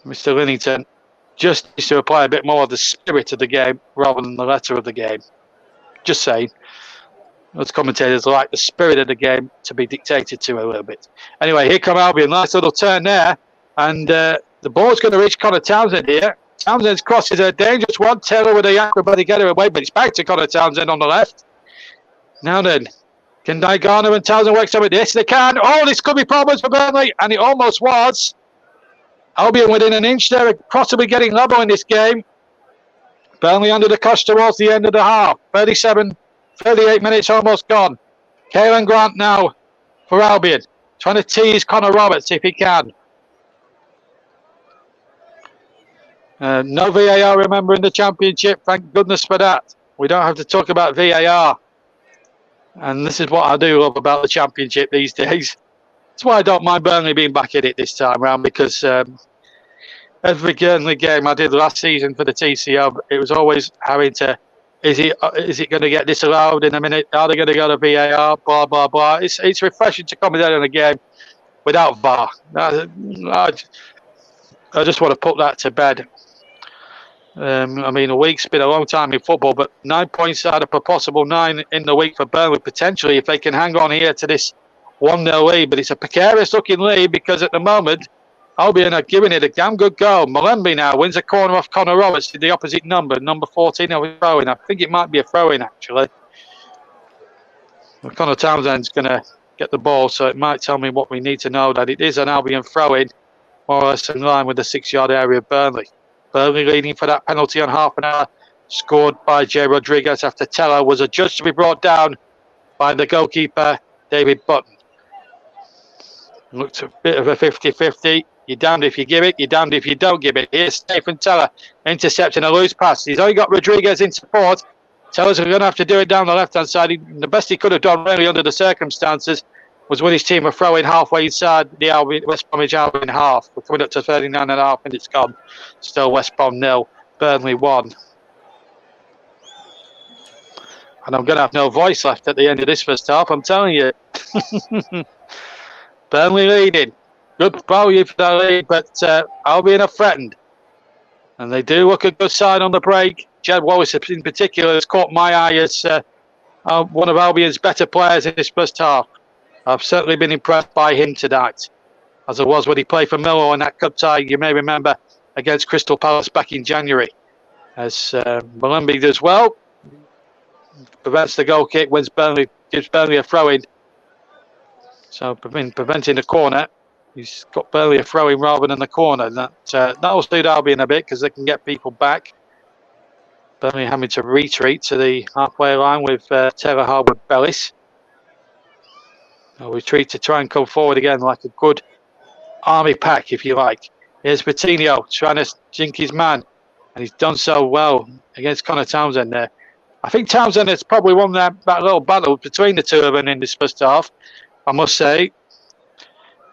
Mr. Linnington just needs to apply a bit more of the spirit of the game rather than the letter of the game. Just saying. Those commentators like the spirit of the game to be dictated to a little bit. Anyway, here come Albion. Nice little turn there. And the ball's going to reach Connor Townsend here. Townsend's cross is a dangerous one. Taylor with a acrobatic header away, but it's back to Connor Townsend on the left. Now then, can Diagana and Townsend work some of this? They can. Oh, this could be problems for Burnley. And it almost was. Albion within an inch there of possibly getting level in this game. Burnley under the cosh towards the end of the half. 38 minutes almost gone. Caelan Grant now for Albion. Trying to tease Connor Roberts if he can. No VAR, remember, in the Championship. Thank goodness for that. We don't have to talk about VAR. And this is what I do love about the Championship these days. That's why I don't mind Burnley being back in it this time round, because every Burnley game I did last season for the TCO, it was always having to, is it going to get disallowed in a minute? Are they going to go to VAR? Blah, blah, blah. It's refreshing to come in a game without VAR. I just want to put that to bed. I mean, a week's been a long time in football, but 9 points out of a possible 9 in the week for Burnley, potentially, if they can hang on here to this 1-0 lead. But it's a precarious-looking lead, because at the moment, Albion are giving it a damn good go. Malembe now wins a corner off Connor Roberts to the opposite number 14. Throw-in. I think it might be a throw-in, actually. Well, Connor Townsend's going to get the ball, so it might tell me what we need to know, that it is an Albion throw-in, more or less in line with the 6-yard area of Burnley. Burnley leading for that penalty on half an hour, scored by Jay Rodriguez after Teller was adjudged to be brought down by the goalkeeper, David Button. Looked a bit of a 50-50. You're damned if you give it, you're damned if you don't give it. Here's Stephen Teller intercepting a loose pass. He's only got Rodriguez in support. Teller's going to have to do it down the left-hand side. The best he could have done, really, under the circumstances, was when his team were throwing halfway inside the West Bromwich Albion half. We're coming up to 39.5 minutes gone. Still West Brom 0, Burnley 1. And I'm going to have no voice left at the end of this first half, I'm telling you. Burnley leading. Good value for that lead, but Albion are threatened. And they do look a good side on the break. Jed Wallace in particular has caught my eye as one of Albion's better players in this first half. I've certainly been impressed by him tonight, as I was when he played for Millwall in that cup tie, you may remember, against Crystal Palace back in January. As Malembe does well, prevents the goal kick, gives Burnley a throw-in. So preventing the corner, he's got Burnley a throw-in rather than the corner. That'll suit Albion a bit, because they can get people back. Burnley having to retreat to the halfway line with Taylor Harwood-Bellis. A retreat to try and come forward again like a good army pack, if you like. Here's Coutinho trying to jink his man, and he's done so well against Connor Townsend there. I think Townsend has probably won that little battle between the two of them in this first half, I must say.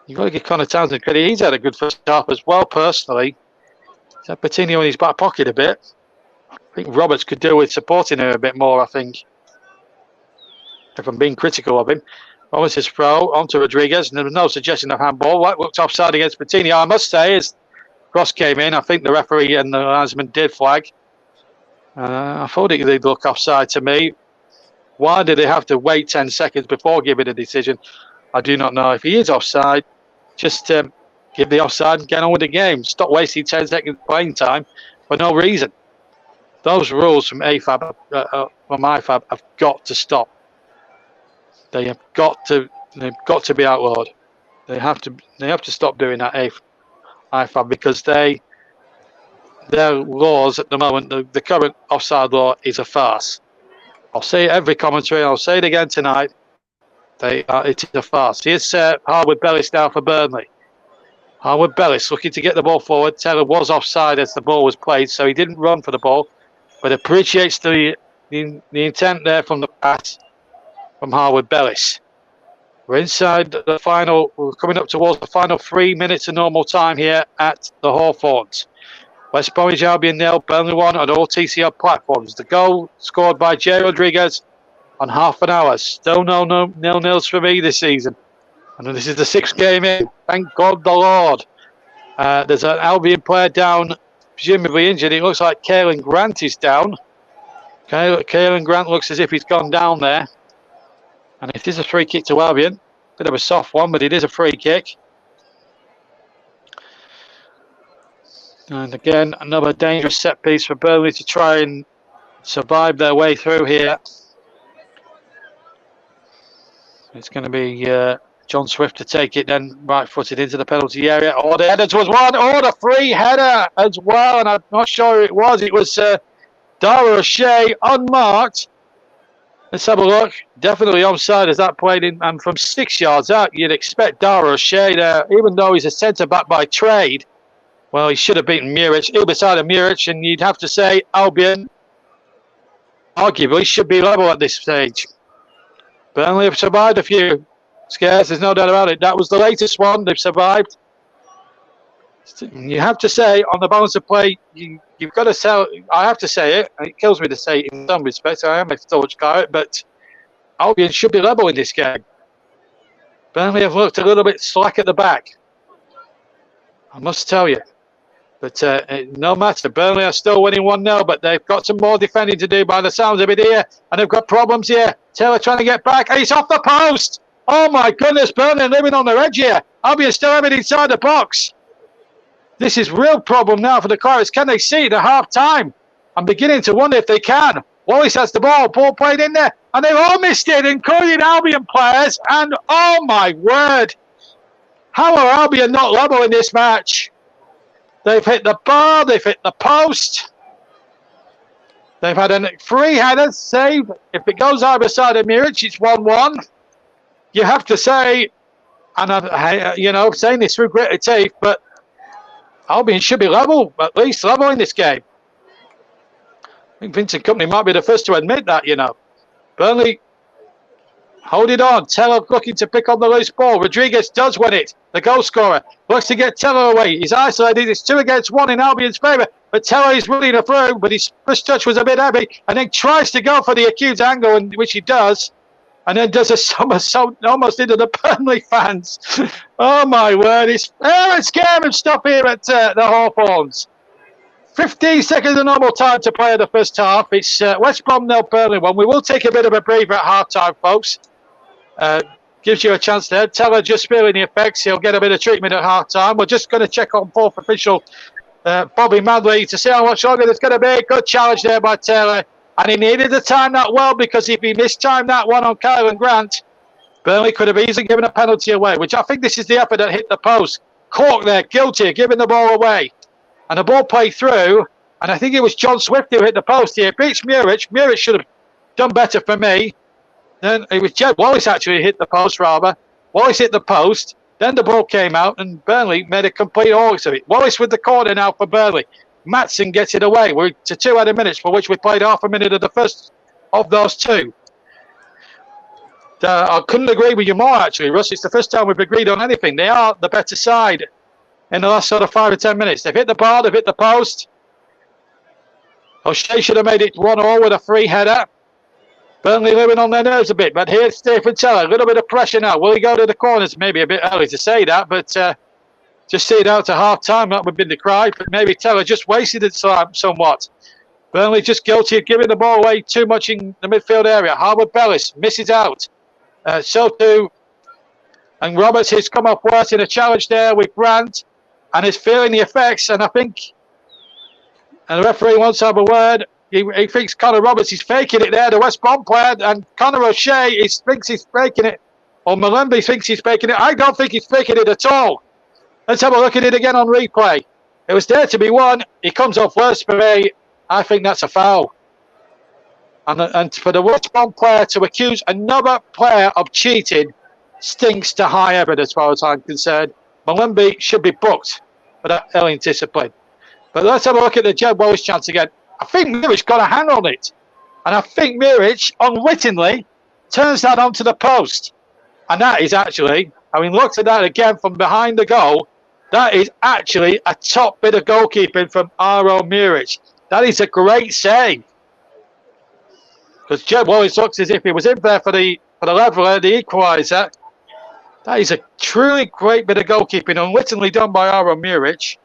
You've got to give Connor Townsend credit. He's had a good first half as well, personally. He's had Coutinho in his back pocket a bit. I think Roberts could do with supporting him a bit more, I think, if I'm being critical of him. Roberts' throw onto Rodriguez, and there was no suggestion of handball. That looked offside against Coutinho. I must say, as cross came in, I think the referee and the linesman did flag. I thought they'd look offside to me. Why did they have to wait 10 seconds before giving a decision? I do not know. If he is offside, just give the offside and get on with the game. Stop wasting 10 seconds playing time for no reason. Those rules from IFAB have got to stop. They have got to be outlawed. They have to stop doing that, IFAB, because their laws at the moment, the current offside law, is a farce. I'll say it every commentary, and I'll say it again tonight. It is a farce. Here's Harwood-Bellis now for Burnley. Harwood-Bellis looking to get the ball forward. Taylor was offside as the ball was played, so he didn't run for the ball, but appreciates the intent there from the pass from Harwood-Bellis. We're inside the final. We're coming up towards the final 3 minutes of normal time here at the Hawthorns. West Bromwich Albion 0, Burnley 1 on all TCL platforms. The goal scored by Jay Rodriguez on half an hour. Still no nil-nils for me this season. And this is the 6th game in. Thank God the Lord. There's an Albion player down, presumably injured. It looks like Caelan Grant is down. Caelan Grant looks as if he's gone down there. And it is a free kick to Albion. Bit of a soft one, but it is a free kick. And again, another dangerous set piece for Burnley to try and survive their way through here. It's going to be John Swift to take it, then right-footed into the penalty area. Oh, the header was one. Oh, the free header as well. And I'm not sure who it was. It was Dara O'Shea, unmarked. Let's have a look. Definitely onside as that played in. And from 6 yards out, you'd expect Dara O'Shea there, even though he's a centre-back by trade. Well, he should have beaten Muric. He'll be beside of Muric, and you'd have to say Albion arguably should be level at this stage. Burnley have survived a few scares. There's no doubt about it. That was the latest one. They've survived. You have to say, on the balance of play, you've got to sell. I have to say it. It kills me to say it in some respects. I am a staunch Carrot, but Albion should be level in this game. Burnley have looked a little bit slack at the back, I must tell you. But no matter, Burnley are still winning 1-0, but they've got some more defending to do by the sounds of it here. And they've got problems here. Taylor trying to get back, and it's off the post. Oh my goodness, Burnley living on the edge here. Albion still having it inside the box. This is real problem now for the Clarets. Can they see it at half time? I'm beginning to wonder if they can. Wallace has the ball played in there, and they've all missed it, including Albion players. And oh my word, how are Albion not level in this match? They've hit the bar, they've hit the post. They've had a free header save. If it goes either side of Muric, it's 1-1. You have to say, and I'm saying this through gritted teeth, but Albion should be level, at least level in this game. I think Vincent Kompany might be the first to admit that, Burnley hold it on. Taylor looking to pick on the loose ball. Rodriguez does win it. The goal scorer looks to get Taylor away. He's isolated. It's 2 against 1 in Albion's favour. But Taylor is running through, but his first touch was a bit heavy. And then tries to go for the acute angle, which he does. And then does a somersault almost into the Burnley fans. Oh my word. It's scary stuff here at the Hawthorns. 15 seconds of normal time to play in the first half. It's West Brom 0, Burnley 1. We will take a bit of a breather at half time, folks. Gives you a chance there. Taylor just feeling the effects. He'll get a bit of treatment at half time. We're just going to check on fourth official Bobby Madley to see how much longer there's going to be. Good challenge there by Taylor. And he needed to time that well, because if he mistimed that one on Kyle and Grant, Burnley could have easily given a penalty away, which I think this is the effort that hit the post. Cork there, guilty of giving the ball away. And the ball played through, and I think it was John Swift who hit the post here. Beats Muric. Muric should have done better for me. Then it was Jed Wallace actually hit the post, rather. Wallace hit the post. Then the ball came out, and Burnley made a complete horse of it. Wallace with the corner now for Burnley. Matson gets it away. We're to 2 added minutes, for which we played half a minute of the first of those 2. I couldn't agree with you more, actually, Russ. It's the first time we've agreed on anything. They are the better side in the last sort of 5 or 10 minutes. They've hit the bar, they've hit the post. O'Shea should have made it 1-1 with a free header. Burnley living on their nerves a bit, but here's Stephen Taylor. A little bit of pressure now. Will he go to the corners? Maybe a bit early to say that, but just see it out to half time. That would have been the cry, but maybe Taylor just wasted it somewhat. Burnley just guilty of giving the ball away too much in the midfield area. Harwood Bellis misses out. So too, and Roberts has come up worse in a challenge there with Grant, and is feeling the effects. And I think, and the referee wants to have a word. He thinks Connor Roberts is faking it there, the West Brom player, and Connor O'Shea thinks he's faking it, or Malembe thinks he's faking it. I don't think he's faking it at all. Let's have a look at it again on replay. It was there to be won. He comes off worse for me. I think that's a foul. And for the West Brom player to accuse another player of cheating stinks to high heaven, as far as I'm concerned. Malembe should be booked for that alien discipline. But let's have a look at the Jed Wallace chance again. I think Muric got a hand on it. And I think Muric, unwittingly, turns that onto the post. And that is actually, looked at that again from behind the goal, that is actually a top bit of goalkeeping from Aro Muric. That is a great save. Because Jed Wallace looks as if he was in there for the leveller, the equaliser. That is a truly great bit of goalkeeping, unwittingly done by Aro Muric.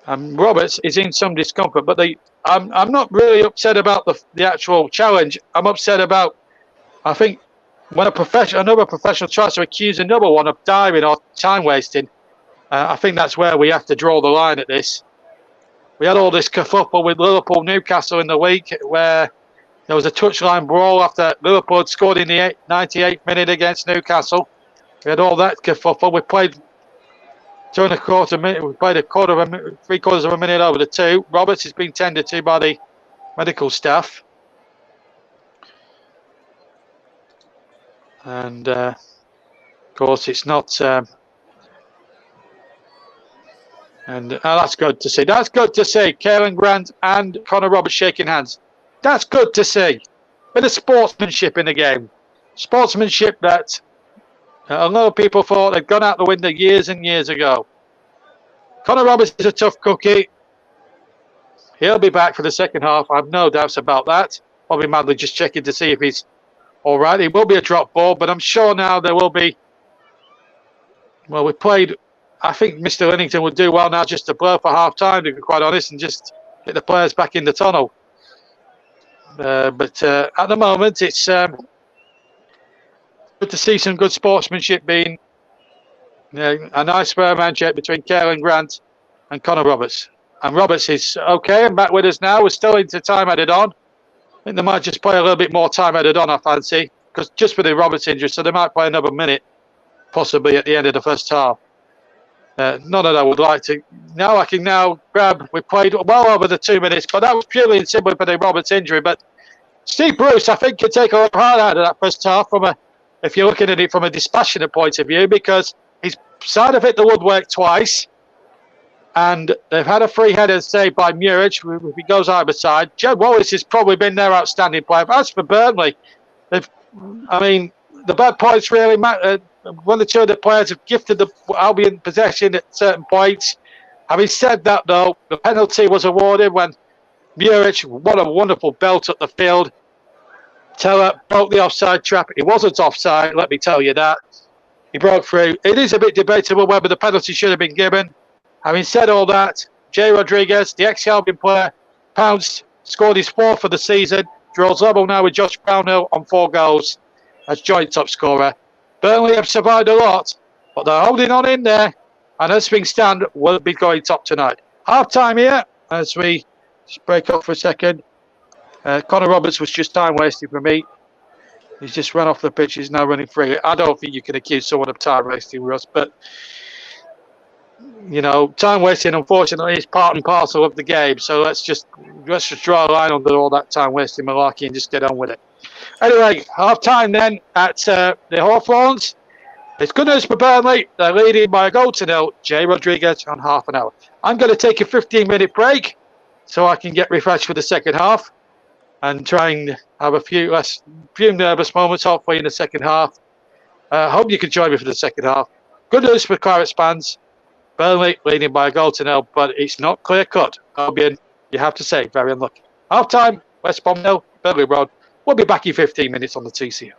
And Roberts is in some discomfort, but I'm not really upset about the actual challenge. I'm upset about, I think, when another professional tries to accuse another one of diving or time wasting. I think that's where we have to draw the line at this. We had all this kerfuffle with Liverpool Newcastle in the week, where there was a touchline brawl after Liverpool had scored in the 98th minute against Newcastle. We had all that kerfuffle. We played during a quarter minute. We played 3/4 of a minute over the 2. Roberts has been tended to by the medical staff. And of course, it's not. And that's good to see. That's good to see. Caelan Grant and Connor Roberts shaking hands. That's good to see. Bit of sportsmanship in the game. sportsmanship that a lot of people thought had gone out the window years and years ago. Connor Roberts is a tough cookie. He'll be back for the second half. I have no doubts about that. Bobby Madley just checking to see if he's all right. It will be a drop ball, but I'm sure now there will be. Well, we played. I think Mr. Linnington would do well now just to blow for half time, to be quite honest, and just get the players back in the tunnel. But at the moment, it's good to see some good sportsmanship being a nice fair handshake between Caelan Grant and Connor Roberts. And Roberts is okay and back with us now. We're still into time added on. I think they might just play a little bit more time added on, I fancy, because just for the Roberts injury, so they might play another minute, possibly at the end of the first half. None of that would like to. Now I can grab. We played well over the 2 minutes, but that was purely and simply for the Roberts injury. But Steve Bruce, I think, can take a lot of heart out of that first half if you're looking at it from a dispassionate point of view, because he's side of hit the woodwork twice. And they've had a free header saved by Murich if he goes either side. Jed Wallace has probably been their outstanding player. As for Burnley, the bad points really matter. One or two of the players have gifted the Albion possession at certain points. Having said that, though, the penalty was awarded when Murich, what a wonderful belt up the field. Teller broke the offside trap. He wasn't offside, let me tell you that. He broke through. It is a bit debatable whether the penalty should have been given. Having said all that, Jay Rodriguez, the ex-Albion player, pounced, scored his fourth for the season, draws level now with Josh Brownhill on 4 goals as joint top scorer. Burnley have survived a lot, but they're holding on in there, and as things stand, will be going top tonight. Half-time here, as we just break up for a second. Connor Roberts was just time wasting for me. He's just run off the pitch, he's now running free. I don't think you can accuse someone of time wasting, Russ, but time wasting, unfortunately, is part and parcel of the game. So let's just draw a line under all that time wasting malarkey and just get on with it. Anyway, half time then at the Hawthorns. It's good news for Burnley. They're leading by a goal to nil. Jay Rodriguez on half an hour. I'm going to take a 15-minute break so I can get refreshed for the second half and try and have a few nervous moments, hopefully, in the second half. Hope you can join me for the second half. Good news for Clarets fans. Burnley leading by a goal to nil, but it's not clear cut. Albion, you have to say, very unlucky. Half time, West Brom nil, Burnley Road. We'll be back in 15 minutes on the TCO.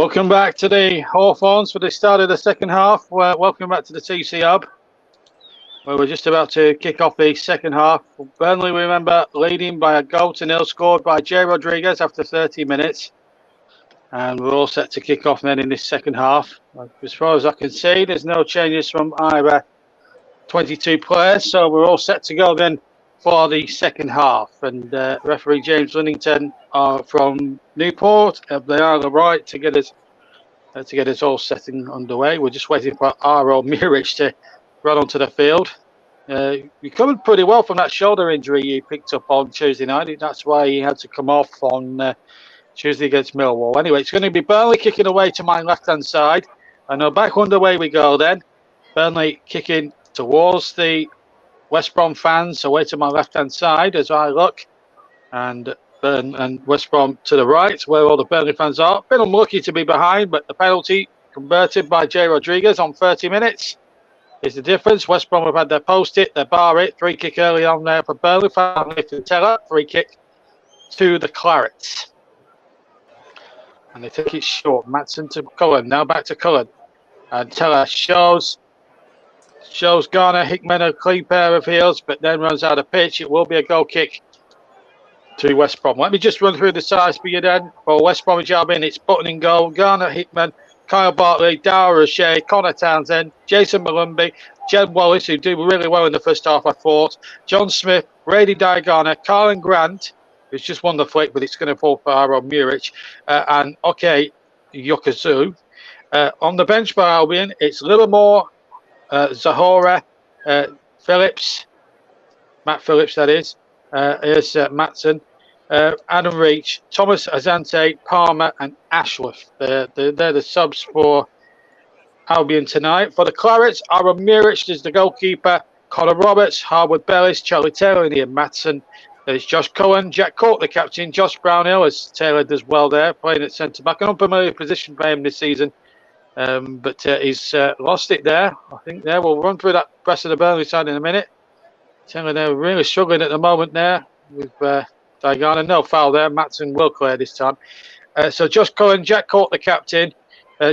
Welcome back to the Hawthorns for the start of the second half. Welcome back to the TC Hub, where we're just about to kick off the second half. Burnley, we remember, leading by a 0-0, scored by Jay Rodriguez after 30 minutes. And we're all set to kick off then in this second half. As far as I can see, there's no changes from either 22 players, so we're all set to go then for the second half. And referee James Linnington from Newport. They are the right to get us all setting underway. We're just waiting for R.O. Muric to run onto the field. He covered pretty well from that shoulder injury he picked up on Tuesday night. That's why he had to come off on Tuesday against Millwall. Anyway, it's going to be Burnley kicking away to my left-hand side. And we're back underway we go then. Burnley kicking towards the West Brom fans, away to my left-hand side as I look. And West Brom to the right, where all the Burnley fans are. Been unlucky to be behind, but the penalty converted by Jay Rodriguez on 30 minutes is the difference. West Brom have had their post-it, their bar-it. Free kick early on there for Burnley. Nathan Teller, free kick to the Clarets. And they take it short. Matson to Cullen. Now back to Cullen. And Teller shows Garner Hickman a clean pair of heels, but then runs out of pitch. It will be a goal kick to West Brom. Let me just run through the sides for you then. For West Bromwich Albion, it's Button in goal. Garner Hickman, Kyle Bartley, Dara O'Shea, Connor Townsend, Jason Malumbi, Jed Wallace, who did really well in the first half, I thought. John Smith, Brady Diagana, Carlin Grant, who's just won the flick, but it's going to fall for Aaron Muric, and Yokozu. On the bench for Albion, it's Littlemore, Zahora, Phillips, Matt Phillips, that is. Here's Matson, Adam Reach, Thomas Azante, Palmer, and Ashworth. They're the subs for Albion tonight. For the Clarets, Aaron Muric is the goalkeeper, Connor Roberts, Harwood Bellis, Charlie Taylor, and Ian Matson. There's Josh Cohen, Jack Court, the captain, Josh Brownhill, as Taylor does well there, playing at centre-back. An unfamiliar position for him this season, but he's lost it there. I think there. We'll run through that press of the Burnley side in a minute. Taylor, they're really struggling at the moment there with Diagana. No foul there. Matson will clear this time. So Josh Cohen, Jack Court, the captain,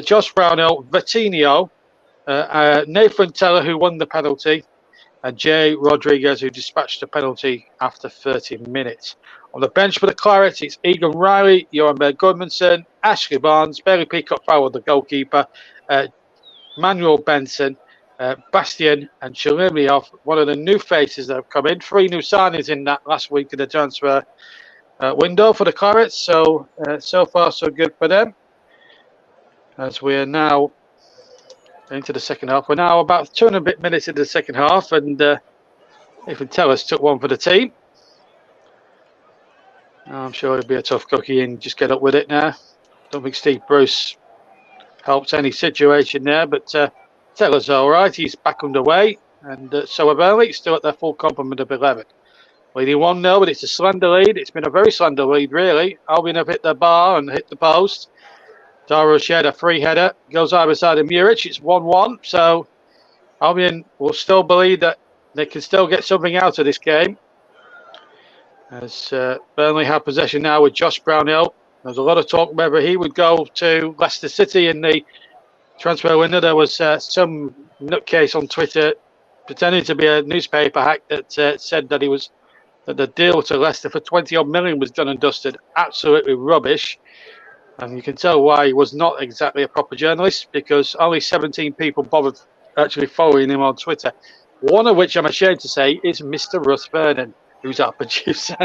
Josh Brownhill, Vitinho, Nathan Teller, who won the penalty, and Jay Rodriguez, who dispatched the penalty after 30 minutes. On the bench for the Clarets, it's Egan Riley, Johan Berg-Gudmundsson, Ashley Barnes, Bailey Peacock-Farrell, the goalkeeper, Manuel Benson, Bastian, and Shalimiov, one of the new faces that have come in. 3 new signings in that last week of the transfer window for the Clarets. So, so far, so good for them. As we are now into the second half. We're now about 2 and a bit minutes into the second half, and Nathan Tellers took one for the team. I'm sure it'll be a tough cookie and just get up with it now. Don't think Steve Bruce helped any situation there, but Tellers all right. He's back underway, and so are Burnley, still at their full complement of 11. Leading 1-0, but it's a slender lead. It's been a very slender lead, really. Albion have hit the bar and hit the post. Dara shared a free header, goes either side of Muric. It's 1-1, so Albion will still believe that they can still get something out of this game. As Burnley have possession now with Josh Brownhill. There's a lot of talk whether he would go to Leicester City in the transfer window. There was some nutcase on Twitter pretending to be a newspaper hack that said that that the deal to Leicester for 20-odd million was done and dusted. Absolutely rubbish. And you can tell why he was not exactly a proper journalist, because only 17 people bothered actually following him on Twitter. One of which, I'm ashamed to say, is Mr. Russ Vernon, who's our producer.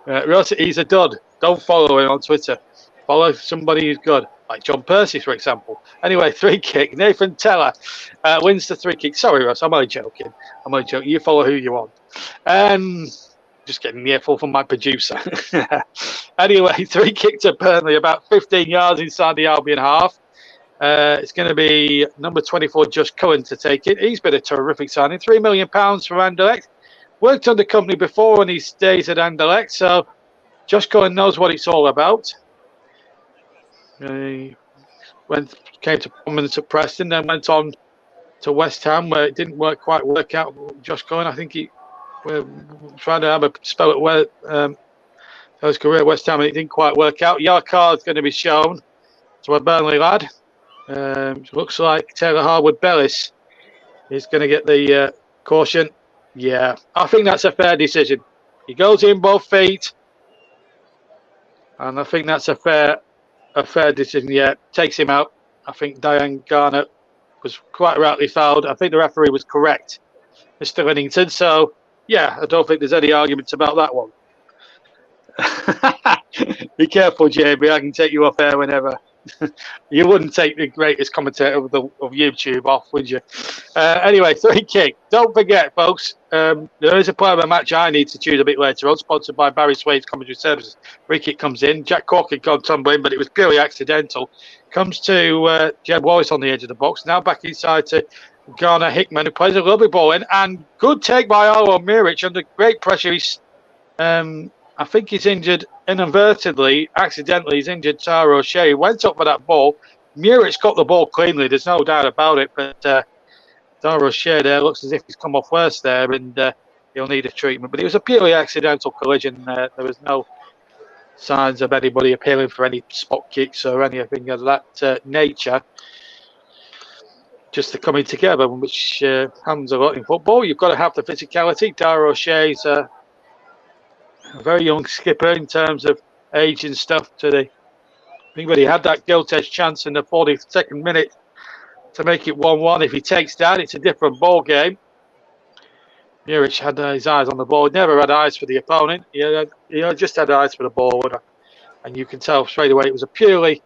Russ, he's a dud. Don't follow him on Twitter. Follow somebody who's good, like John Percy, for example. Anyway, 3 kick. Nathan Teller wins the 3 kick. Sorry, Russ, I'm only joking. You follow who you want. Just getting the earful from my producer. Anyway, 3 kick to Burnley, about 15 yards inside the Albion half. It's going to be number 24, Josh Cohen, to take it. He's been a terrific signing. £3 million from Anderlecht. Worked under company before in his days at Anderlecht, so Josh Cohen knows what it's all about. He came to prominence at Preston, then went on to West Ham, where it didn't quite work out. Josh Cohen, I think we're trying to have a spell at where his career at West Ham, and it didn't quite work out. Yellow card is going to be shown to a Burnley lad. Looks like Taylor Harwood-Bellis is going to get the caution. Yeah, I think that's a fair decision. He goes in both feet, and I think that's a fair decision. Yeah, takes him out. I think Diane Garner was quite rightly fouled. I think the referee was correct, Mr. Linnington. So, yeah, I don't think there's any arguments about that one. Be careful, JB. I can take you off air whenever. You wouldn't take the greatest commentator of YouTube off, would you? Anyway, free kick. Don't forget, folks, there is a player of the match I need to choose a bit later on, sponsored by Barry Swade's Commentary Services. Free kick comes in. Jack Corkin got tumbling, but it was purely accidental. Comes to Jeb Wallace on the edge of the box. Now back inside to Garner Hickman, who plays a lovely ball in. And good take by Arlo Muric under great pressure. He's I think he's injured inadvertently, accidentally. He's injured Taro O'Shea. He went up for that ball. Muric got the ball cleanly. There's no doubt about it. But Taro O'Shea there looks as if he's come off worse there, and he'll need a treatment. But it was a purely accidental collision. There was no signs of anybody appealing for any spot kicks or anything of that nature. Just the coming together, which happens a lot in football. You've got to have the physicality. Taro O'Shea's a very young skipper in terms of age and stuff. I think that he had that gilt-edged chance in the 42nd minute to make it 1-1. If he takes that, it's a different ball game. Muric had his eyes on the ball. He never had eyes for the opponent. He just had eyes for the ball, and you can tell straight away it was a purely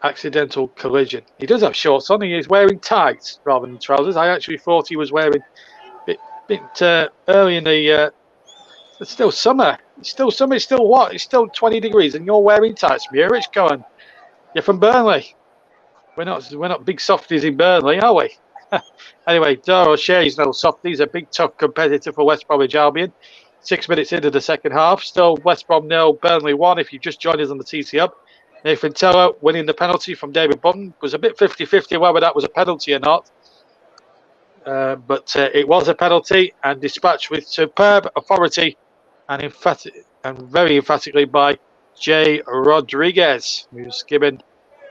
accidental collision. He does have shorts on. He is wearing tights rather than trousers. I actually thought he was wearing a bit early in the. It's still summer. It's still summer. It's still what? It's still 20 degrees, and you're wearing tights. Muric, go on. You're from Burnley. We're not big softies in Burnley, are we? Anyway, Taro O'Shea is no softie. He's a big, tough competitor for West Bromwich Albion. 6 minutes into the second half. Still West Brom 0, Burnley 1. If you just joined us on the TC Hub. Nathan Teller winning the penalty from David Button. It was a bit 50-50 whether that was a penalty or not. But it was a penalty and dispatched with superb authority and very emphatically by Jay Rodriguez, who's given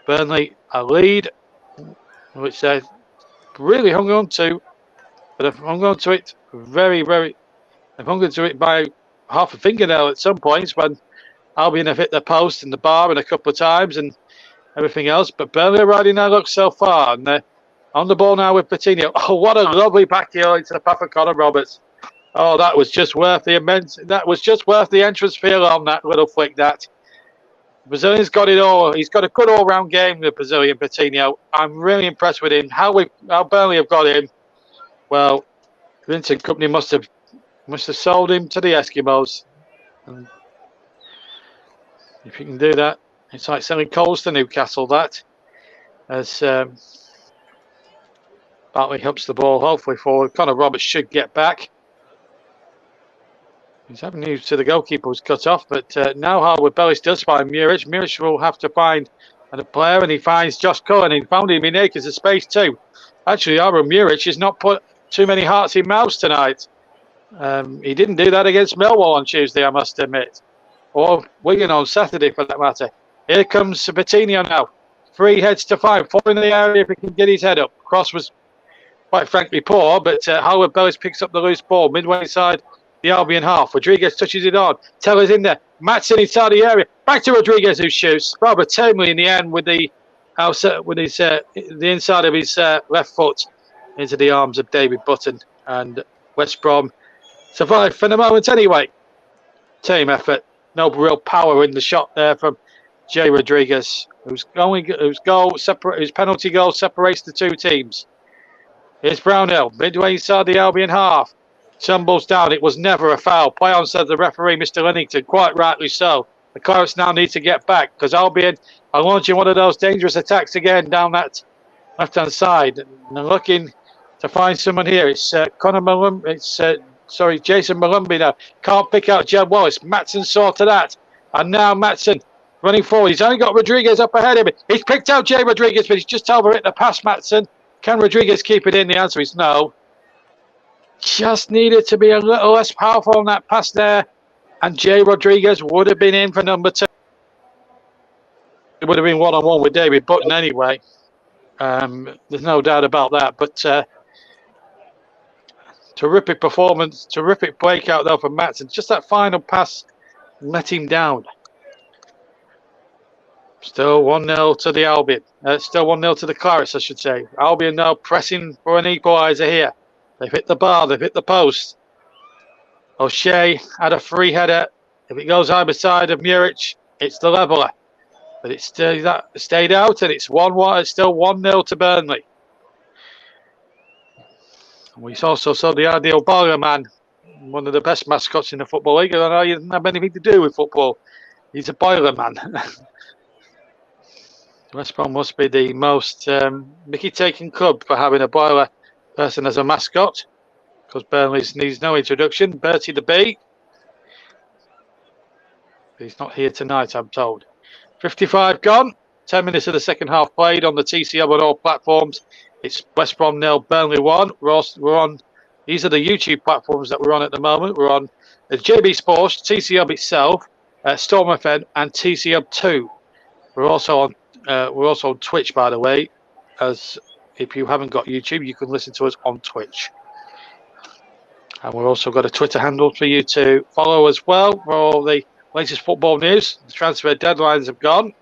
Burnley a lead, which they really hung on to. But they've hung on to it they've hung on to it by half a fingernail at some points when Albion have hit the post and the bar and a couple of times and everything else. But Burnley are riding their luck so far, and they're on the ball now with Patino. Oh, what a lovely back heel into the path of Connor Roberts. Oh, that was just worth the entrance feel on that little flick. That Brazilian's got it all. He's got a good all-round game, the Brazilian Patino. I'm really impressed with him. How Burnley have got him. Well, Vincent Company must have sold him to the Eskimos. And if you can do that, it's like selling coals to Newcastle. That as Bartley helps the ball hopefully forward. Connor Roberts should get back. He's having news to the goalkeeper was cut off, but now Harwood-Bellis does find Muric. Muric will have to find a player, and he finds Josh Cullen. He found him in acres of space too. Actually, Aaron Muric has not put too many hearts in mouths tonight. He didn't do that against Millwall on Tuesday, I must admit. Or Wigan on Saturday, for that matter. Here comes Sabatino now. 3 heads to 5. 4 in the area if he can get his head up. Cross was, quite frankly, poor, but Harwood-Bellis picks up the loose ball. Midway inside the Albion half. Rodriguez touches it on. Teller's in there. Matson inside the area. Back to Rodriguez, who shoots rather tamely in the end with the inside of his left foot into the arms of David Button. And West Brom survived for the moment anyway. Team effort. No real power in the shot there from Jay Rodriguez, whose penalty goal separates the two teams. Here's Brownhill, midway inside the Albion half. Tumbles down. It was never a foul. Play on, said the referee, Mr. Linnington. Quite rightly so. The Clarets now need to get back because Albion are launching one of those dangerous attacks again down that left-hand side. And they're looking to find someone here. It's Jason Malumbi now. Can't pick out Jeb Wallace. Matson saw to that. And now Matson running forward. He's only got Rodriguez up ahead of him. He's picked out Jay Rodriguez, but he's just overhit the pass, Matson. Can Rodriguez keep it in? The answer is no. Just needed to be a little less powerful on that pass there. And Jay Rodriguez would have been in for number 2. it would have been one-on-one with David Button anyway. There's no doubt about that. But terrific performance, terrific breakout though from Matson. Just that final pass let him down. Still 1-0 to the Albion. Still 1-0 to the Clarets, I should say. Albion now pressing for an equaliser here. They've hit the bar, they've hit the post. O'Shea had a free header. If it goes either side of Muric, it's the leveller. But it's stayed out, and it's 1-1. It's still 1-0 to Burnley. We also saw the ideal boiler man, one of the best mascots in the Football League. I know he doesn't have anything to do with football. He's a boiler man. West Brom must be the most Mickey-taking club for having a boiler person as a mascot, because Burnley needs no introduction. Bertie the Bee. He's not here tonight, I'm told. 55 gone. 10 minutes of the second half played on the TCL on all platforms. It's West Brom 0, Burnley 1. We're on. These are the YouTube platforms that we're on at the moment. We're on JB Sports, TCL itself, Storm FM, and TCL 2. We're also on Twitch, by the way. As if you haven't got YouTube, you can listen to us on Twitch. And we've also got a Twitter handle for you to follow as well for all the latest football news. The transfer deadlines have gone.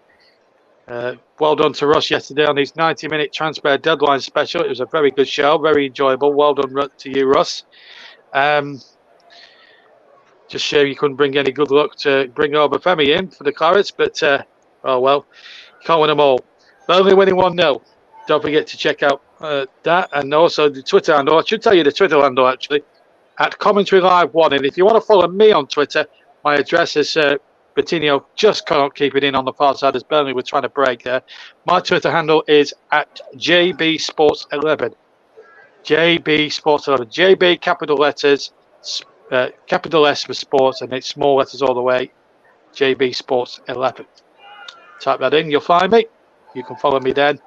Well done to Russ yesterday on his 90-minute transfer deadline special. It was a very good show, very enjoyable. Well done to you, Russ. Just sure you couldn't bring any good luck to bring over Femi in for the Clarets, but oh well, you can't win them all. Burnley winning 1-0. Don't forget to check out that, and also the Twitter handle. I should tell you the Twitter handle actually, at Commentary Live 1. And if you want to follow me on Twitter, my address is Bertinho. Just can't keep it in on the far side as Burnley were trying to break there. My Twitter handle is at JB Sports 11. JB Sports 11. JB capital letters, capital S for sports, and it's small letters all the way. JB Sports 11. Type that in, you'll find me. You can follow me then,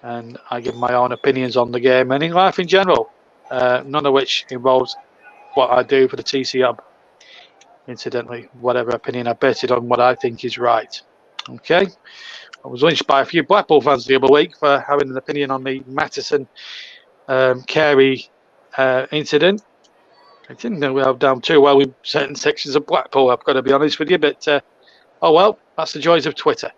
and I give my own opinions on the game and in life in general. None of which involves what I do for the TC Hub. Incidentally, whatever opinion I base it on, what I think is right. Okay, I was lynched by a few Blackpool fans the other week for having an opinion on the Mattison Carey incident. I didn't know we were down too well with certain sections of Blackpool, I've got to be honest with you, but oh well, that's the joys of Twitter.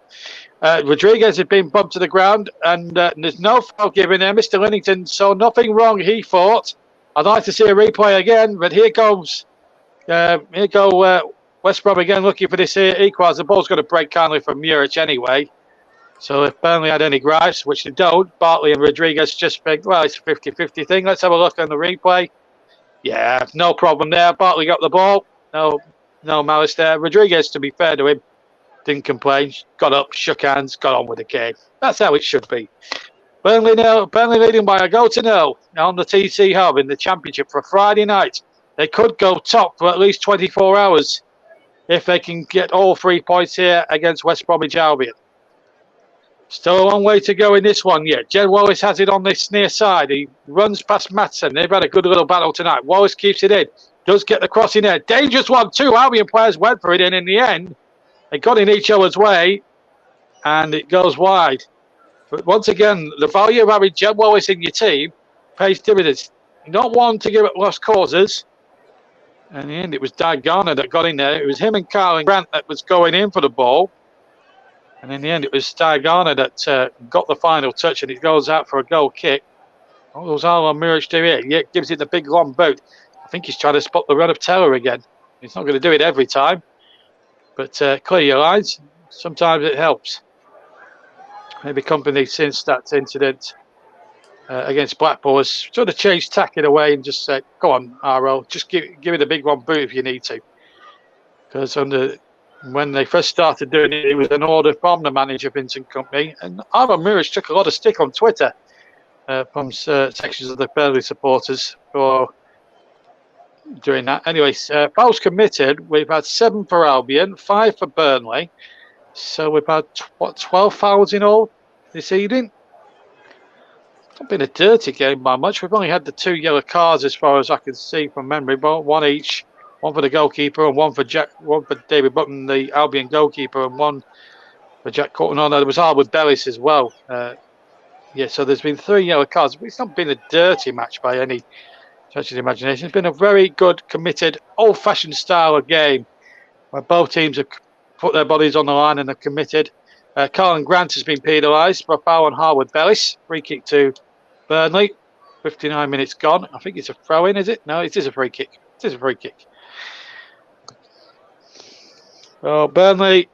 Rodriguez had been bumped to the ground, and there's no foul given there. Mr. Linnington saw nothing wrong, he thought. I'd like to see a replay again, but here goes West Brom again looking for this equaliser. The ball's going to break kindly from Muric anyway. So if Burnley had any gripes, which they don't, Bartley and Rodriguez just think, well, it's a 50-50 thing. Let's have a look on the replay. Yeah, no problem there. Bartley got the ball. No malice there. Rodriguez, to be fair to him, didn't complain. Got up, shook hands, got on with the game. That's how it should be. Burnley leading by a goal to 0 on the TC Hub in the Championship for Friday night. They could go top for at least 24 hours if they can get all 3 points here against West Bromwich Albion. Still a long way to go in this one yet. Jed Wallace has it on this near side. He runs past Matson. They've had a good little battle tonight. Wallace keeps it in. Does get the cross in there. Dangerous one. 2 Albion players went for it, and in the end, they got in each other's way, and it goes wide. But once again, the value of having Jed Wallace in your team pays dividends. Not one to give up lost causes. In the end, it was Dad Garner that got in there. It was him and Carl and Grant that was going in for the ball. And in the end, it was Dad Garner that got the final touch, and it goes out for a goal kick. All those Alan Muric do it. Yeah, gives it the big long boot. I think he's trying to spot the run of Taylor again. He's not going to do it every time. But clear your lines. Sometimes it helps. Maybe company since that incident against Blackpool has sort of changed tack in a way and just said, go on, RL, just give it a big one boot if you need to. Because when they first started doing it, it was an order from the manager, Vincent Company. And Alan Muric took a lot of stick on Twitter from sections of the Burnley supporters for doing that. Anyway, fouls committed. We've had 7 for Albion, 5 for Burnley. So we've had, 12 fouls in all this evening? It's not been a dirty game by much. We've only had the 2 yellow cards as far as I can see from memory, but 1 each. 1 for the goalkeeper and 1 for David Button, the Albion goalkeeper, and 1 for Jack Cotton. No, there was Harwood Bellis as well. Yeah, so there's been 3 yellow cards. It's not been a dirty match by any stretch of the imagination. It's been a very good, committed, old-fashioned style of game where both teams have put their bodies on the line and are committed. Carlin Grant has been penalised for a foul on Harwood Bellis. Free kick to Burnley. 59 minutes gone. I think it's a throw-in, is it? No, it is a free kick. It is a free kick. So Burnley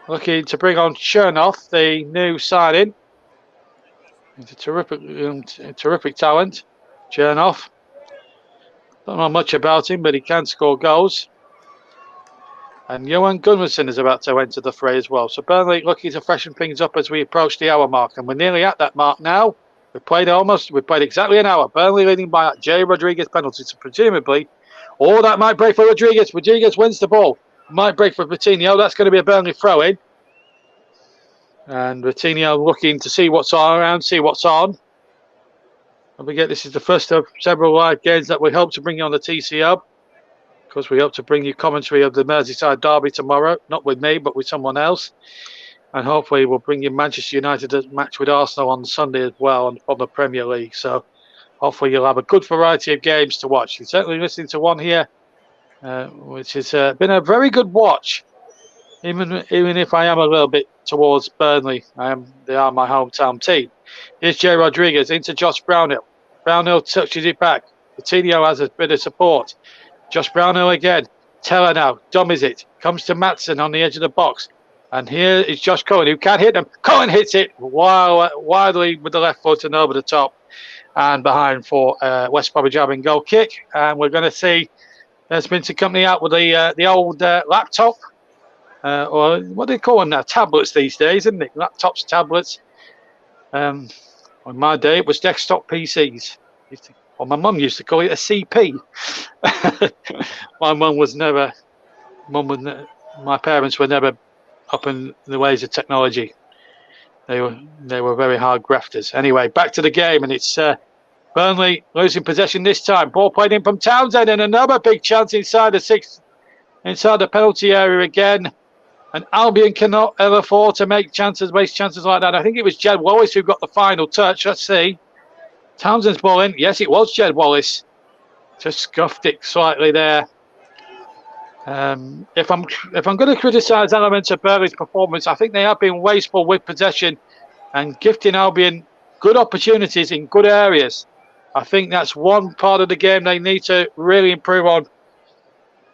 looking to bring on Chernoff, the new signing. He's a terrific talent, Chernoff. Don't know much about him, but he can score goals. And Johan Gunnarsson is about to enter the fray as well. So Burnley looking to freshen things up as we approach the hour mark. And we're nearly at that mark now. We've played exactly an hour. Burnley leading by that Jay Rodriguez penalty. So presumably, that might break for Rodriguez. Rodriguez wins the ball. Might break for Coutinho. That's going to be a Burnley throw-in. And Coutinho looking to see what's on. Don't forget, this is the first of several live games that we hope to bring you on the TC Hub. Of course, we hope to bring you commentary of the Merseyside derby tomorrow. Not with me, but with someone else. And hopefully we'll bring you Manchester United's match with Arsenal on Sunday as well on the Premier League. So hopefully you'll have a good variety of games to watch. You're certainly listening to one here, which has been a very good watch. Even if I am a little bit towards Burnley, they are my hometown team. Here's Jay Rodriguez into Josh Brownhill. Brownhill touches it back. Coutinho has a bit of support. Josh Brownhill again. Teller now dummies it. Comes to Maatsen on the edge of the box. And here is Josh Cohen, who can't hit them. Cohen hits it wildly with the left foot and over the top and behind for West Bromwich Albion goal kick. And we're going to see there's been some company out with the old laptop, or what do they call them now? Tablets these days, isn't it? Laptops, tablets. On my day, it was desktop PCs. My mum used to call it a CP. My parents were never up in the ways of technology. They were very hard grafters. Anyway, back to the game, and it's Burnley losing possession this time. Ball played in from Townsend, and another big chance inside the penalty area again. And Albion cannot ever afford to waste chances like that. I think it was Jed Wallace who got the final touch. Let's see. Townsend's ball in. Yes, it was Jed Wallace. Just scuffed it slightly there. If I'm going to criticise elements of Burnley's performance, I think they have been wasteful with possession and gifting Albion good opportunities in good areas. I think that's one part of the game they need to really improve on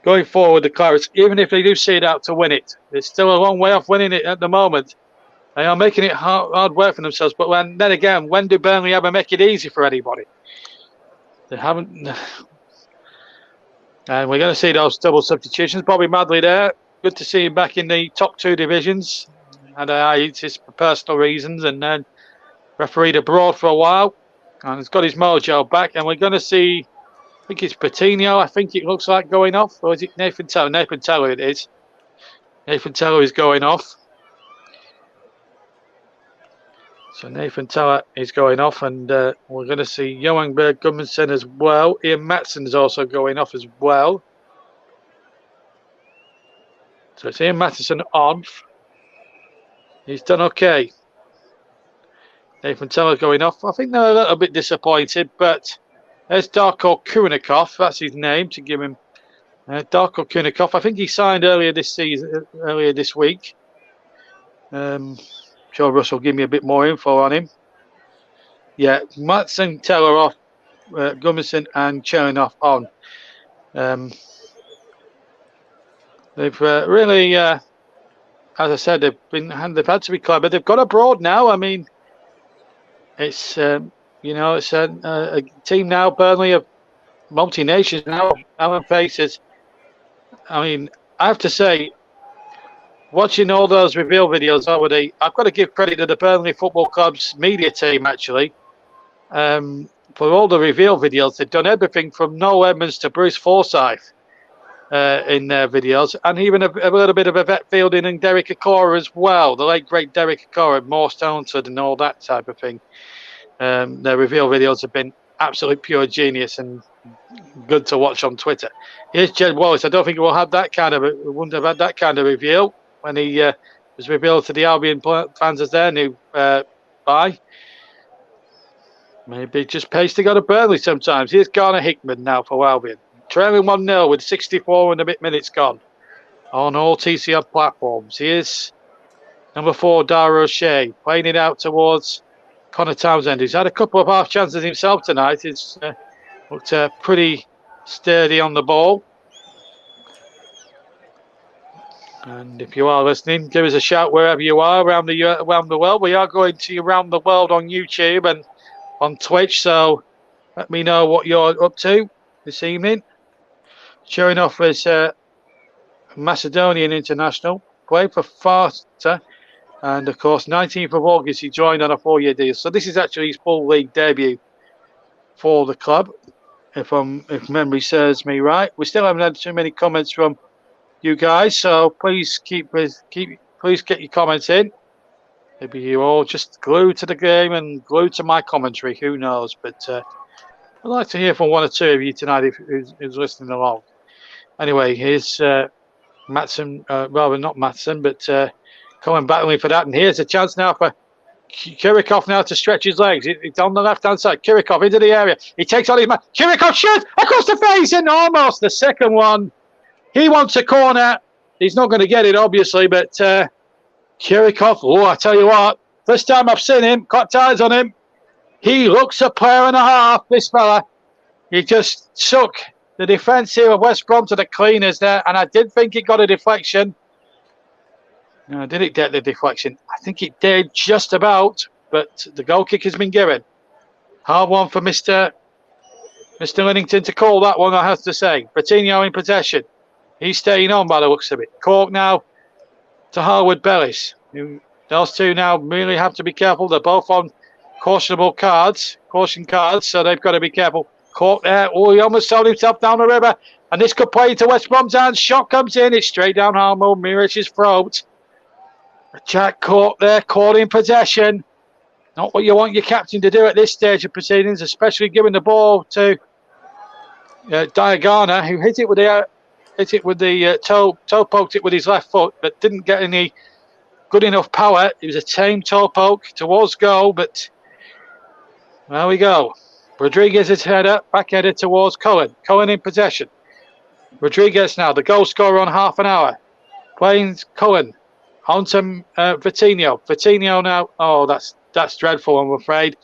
going forward, the Clarets, even if they do see it out to win it. It's still a long way off winning it at the moment. They are making it hard work for themselves. But then again, when do Burnley ever make it easy for anybody? They haven't. And we're going to see those double substitutions. Bobby Madley there. Good to see him back in the top 2 divisions. Had a hiatus for personal reasons and then refereed abroad for a while. And he's got his mojo back. And we're going to see, I think it's Coutinho, I think it looks like going off. Or is it Nathan Teller? Nathan Teller it is. Nathan Teller is going off. So Nathan Teller is going off, and we're going to see Johan Berg Gudmundsson as well. Ian Maatsen is also going off as well. So it's Ian Maatsen on. He's done okay. Nathan Teller going off. I think they're a little bit disappointed, but there's Darko Kunikov. That's his name to give him. Darko Kunikov. I think he signed earlier this week. Sure, Russ will give me a bit more info on him. Yeah, Maatsen, Teller off, Gudmundsson and Chernoff on. They've really, as I said, they've had to be clever. They've got abroad now. I mean, it's it's a team now. Burnley of multi-nations now. Alan faces. I mean, I have to say, watching all those reveal videos already, I've got to give credit to the Burnley Football Club's media team, actually. For all the reveal videos, they've done everything from Noel Edmonds to Bruce Forsyth in their videos, and even a little bit of Yvette Fielding and Derek Akora as well. The late, great Derek Akora, more talented and all that type of thing. Their reveal videos have been absolute pure genius and good to watch on Twitter. Here's Jed Wallace. I don't think we'll have that kind of wouldn't have had that kind of reveal when he was revealed to the Albion fans as their new buy. Maybe just pays to go to Burnley sometimes. Here's Garner Hickman now for Albion. Trailing 1-0 with 64 and a bit minutes gone on all TCL platforms. Here's number 4, Dara O'Shea, playing it out towards Connor Townsend, who's had a couple of half chances himself tonight. He's looked pretty sturdy on the ball. And if you are listening, give us a shout wherever you are around the world. We are going to you around the world on YouTube and on Twitch, so let me know what you're up to this evening. Showing off as Macedonian international, played for Sparta, and of course 19th of August he joined on a 4-year deal. So this is actually his full league debut for the club, if memory serves me right. We still haven't had too many comments from you guys, so please please get your comments in. Maybe you're all just glued to the game and glued to my commentary. Who knows? But I'd like to hear from one or two of you tonight who's listening along. Anyway, here's Matson, rather not Matson, but Cohen battling for that. And here's a chance now for Kirikov now to stretch his legs. It's on the left-hand side. Kirikov into the area. He takes on his man. Kirikov shoots across the face and almost the second one. He wants a corner. He's not going to get it, obviously, but Kirikov, oh, I tell you what, first time I've seen him, got ties on him. He looks a player and a half, this fella. He just took the defence here of West Brom to the cleaners there, and I did think it got a deflection. No, did it get the deflection? I think it did just about, but the goal kick has been given. Hard one for Mr. Linnington to call that one, I have to say. Bertinho in possession. He's staying on by the looks of it. Cork now to Harwood Bellis. Those two now really have to be careful. They're both on caution cards, so they've got to be careful. Cork there. Oh, he almost sold himself down the river. And this could play to West Brom's hands. Shot comes in. It's straight down Harwood Mirich's throat. Jack Cork there, caught in possession. Not what you want your captain to do at this stage of proceedings, especially giving the ball to Diagana, who hit it with the toe poked it with his left foot, but didn't get any good enough power. It was a tame toe poke towards goal, but there we go. Rodriguez's header, back header towards Cohen. Cohen in possession. Rodriguez now, the goal scorer on half an hour. Playing Cohen. On to Vitinho. Vitinho now. Oh, that's dreadful, I'm afraid.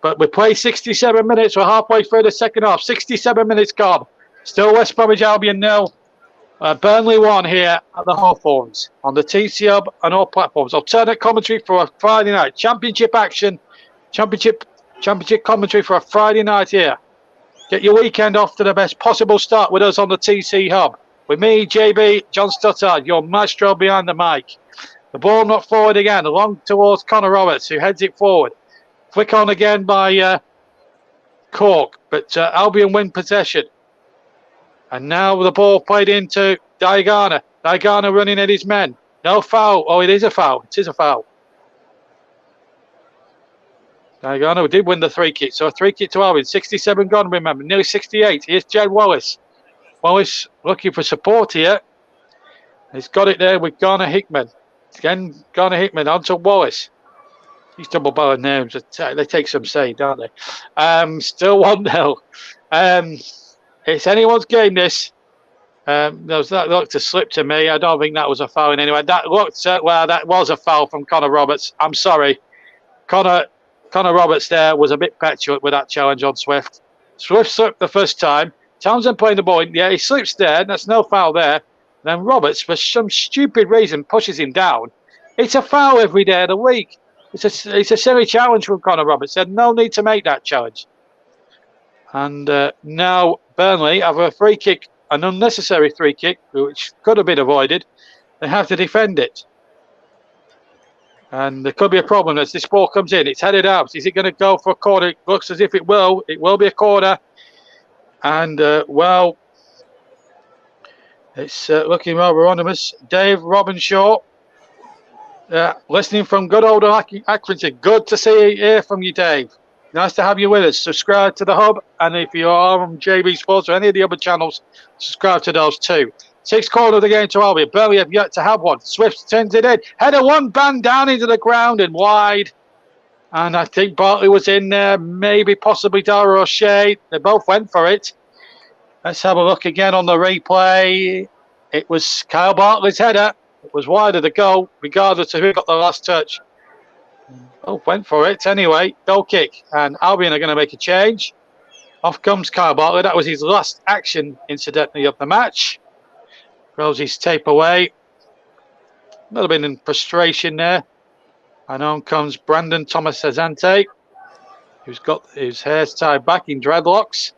But we play 67 minutes. We're halfway through the second half. 67 minutes gone. Still West Bromwich Albion 0. Burnley 1 here at the Hawthorns on the TC Hub and all platforms. Alternate commentary for a Friday night. Championship action. Championship commentary for a Friday night here. Get your weekend off to the best possible start with us on the TC Hub. With me, JB, John Stottard, your maestro behind the mic. The ball not forward again, along towards Connor Roberts, who heads it forward. Flick on again by Cork, but Albion win possession. And now the ball played into Diagana. Diagana running at his men. No foul. Oh, it is a foul. It is a foul. Diagana did win the free kick. So a free kick to Albion. 67 gone, remember. Nearly 68. Here's Jed Wallace. Wallace looking for support here. He's got it there with Garner Hickman. Again, Garner Hickman onto Wallace. These double-barreled names, they take some say, don't they? Still 1-0. It's anyone's game, this. That looked a slip to me. I don't think that was a foul in any way. That looked, well, that was a foul from Connor Roberts. I'm sorry. Connor Roberts there was a bit petulant with that challenge on Swift. Swift slipped the first time. Townsend playing the ball. Yeah, he slips there. That's no foul there. Then Roberts, for some stupid reason, pushes him down. It's a foul every day of the week. It's a silly challenge from Connor Roberts. Said no need to make that challenge. And now Burnley have a free kick, an unnecessary free kick, which could have been avoided. They have to defend it. And there could be a problem as this ball comes in. It's headed out. Is it going to go for a corner? It looks as if it will. It will be a corner. And, well, it's looking rather anonymous. Dave Robinshaw, listening from good old Accrington. Good to hear from you, Dave. Nice to have you with us. Subscribe to the Hub, and if you are on JB Sports or any of the other channels, subscribe to those too. Sixth corner of the game to Albion. Burnley have yet to have one. Swift turns it in. Header one band down into the ground and wide. And I think Bartley was in there. Maybe possibly Dara O'Shea. They both went for it. Let's have a look again on the replay. It was Kyle Bartley's header. It was wide of the goal, regardless of who got the last touch. Both went for it anyway. Goal kick. And Albion are going to make a change. Off comes Kyle Bartley. That was his last action, incidentally, of the match. Throws his tape away. A little bit in frustration there. And on comes Brandon Thomas Azante, who's got his hair tied back in dreadlocks.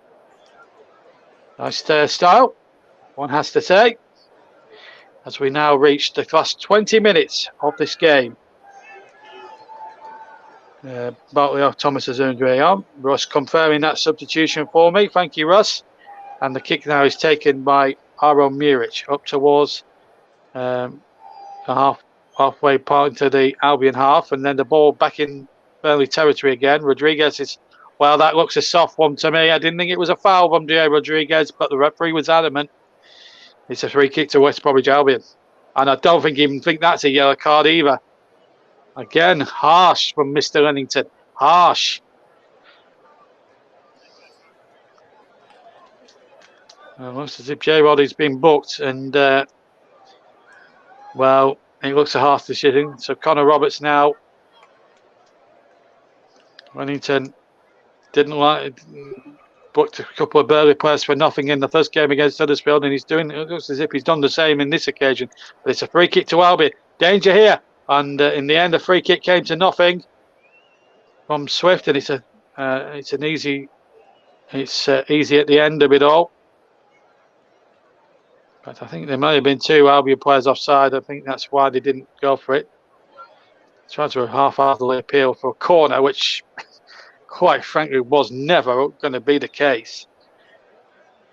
Nice hairstyle, one has to say. As we now reach the last 20 minutes of this game. Bartley off, Thomas Azante on. Russ confirming that substitution for me. Thank you, Russ. And the kick now is taken by Aaron Muric up towards the halfway part into the Albion half, and then the ball back in Burnley territory again. Rodriguez is, well, that looks a soft one to me. I didn't think it was a foul from Diego Rodriguez, but the referee was adamant. It's a free kick to West Bromwich Albion. And I don't even think that's a yellow card either. Again, harsh from Mr. Lennington. Harsh. Looks as if J-Rod has been booked, and well, it looks a harsh decision. So Connor Roberts now. Lennington didn't like, booked a couple of Burnley players for nothing in the first game against Huddersfield, and it looks as if he's done the same in this occasion. But it's a free kick to Albion. Danger here, and in the end, the free kick came to nothing from Swift, and it's easy at the end of it all. But I think there may have been two Albion players offside. I think that's why they didn't go for it. Tried to half-heartedly appeal for a corner, which, quite frankly, was never going to be the case.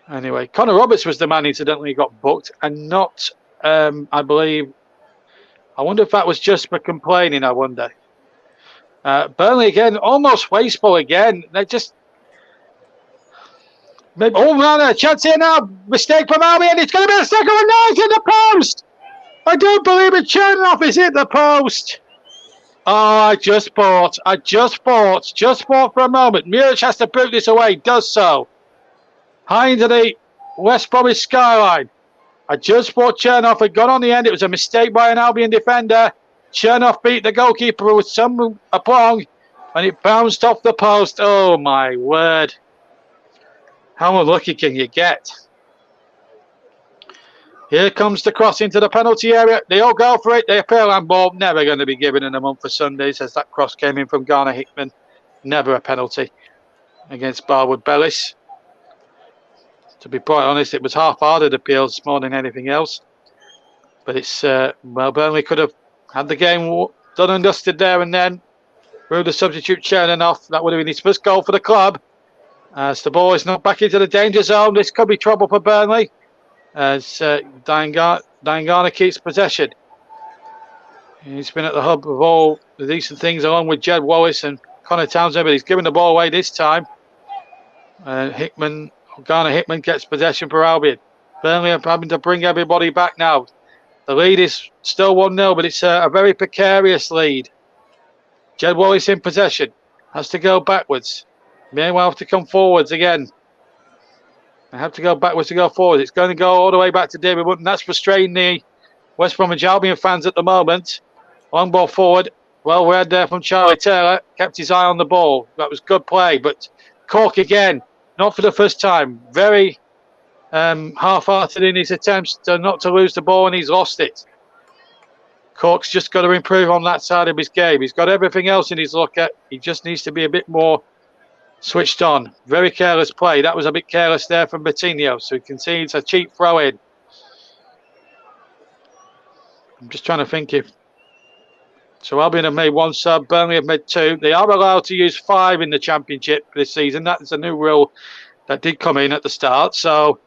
Anyway, Connor Roberts was the man incidentally got booked, and not, I believe, I wonder if that was just for complaining, I wonder. Burnley again, almost wasteful again. They just... Oh, man, a chance here now. Mistake from Albion. It's going to be a second one. No, it's in the post. I don't believe it. Chernoff is hit the post. Oh, I just thought for a moment. Muric has to boot this away. Does so. High into the West Bromwich skyline. I just thought Chernoff had gone on the end. It was a mistake by an Albion defender. Chernoff beat the goalkeeper with some aplomb, and it bounced off the post. Oh, my word. How unlucky can you get? Here comes the cross into the penalty area. They all go for it. They appeal handball. Never going to be given in a month for Sundays, as that cross came in from Garner Hickman. Never a penalty against Barwood Bellis. To be quite honest, it was half-hearted appeals more than anything else. But it's, well, Burnley could have had the game done and dusted there and then. Through the substitute Chernoff. That would have been his first goal for the club. As the ball is not back into the danger zone, this could be trouble for Burnley. As Diane Garner keeps possession. He's been at the hub of all the decent things, along with Jed Wallace and Connor Townsend, but he's given the ball away this time. Garner Hickman gets possession for Albion. Burnley are having to bring everybody back now. The lead is still 1-0, but it's a very precarious lead. Jed Wallace in possession. Has to go backwards. May well have to come forwards again. I have to go backwards to go forwards. It's going to go all the way back to David Wood, and that's frustrating the West Bromwich Albion fans at the moment. Long ball forward. Well read there from Charlie Taylor. Kept his eye on the ball. That was good play, but Cork again, not for the first time. Very half-hearted in his attempts not to lose the ball, and he's lost it. Cork's just got to improve on that side of his game. He's got everything else in his locker. He just needs to be a bit more switched on. Very careless play. That was a bit careless there from Bettino. So he concedes a cheap throw in. I'm just trying to think if... So Albion have made one sub. Burnley have made two. They are allowed to use 5 in the Championship this season. That's a new rule that did come in at the start. So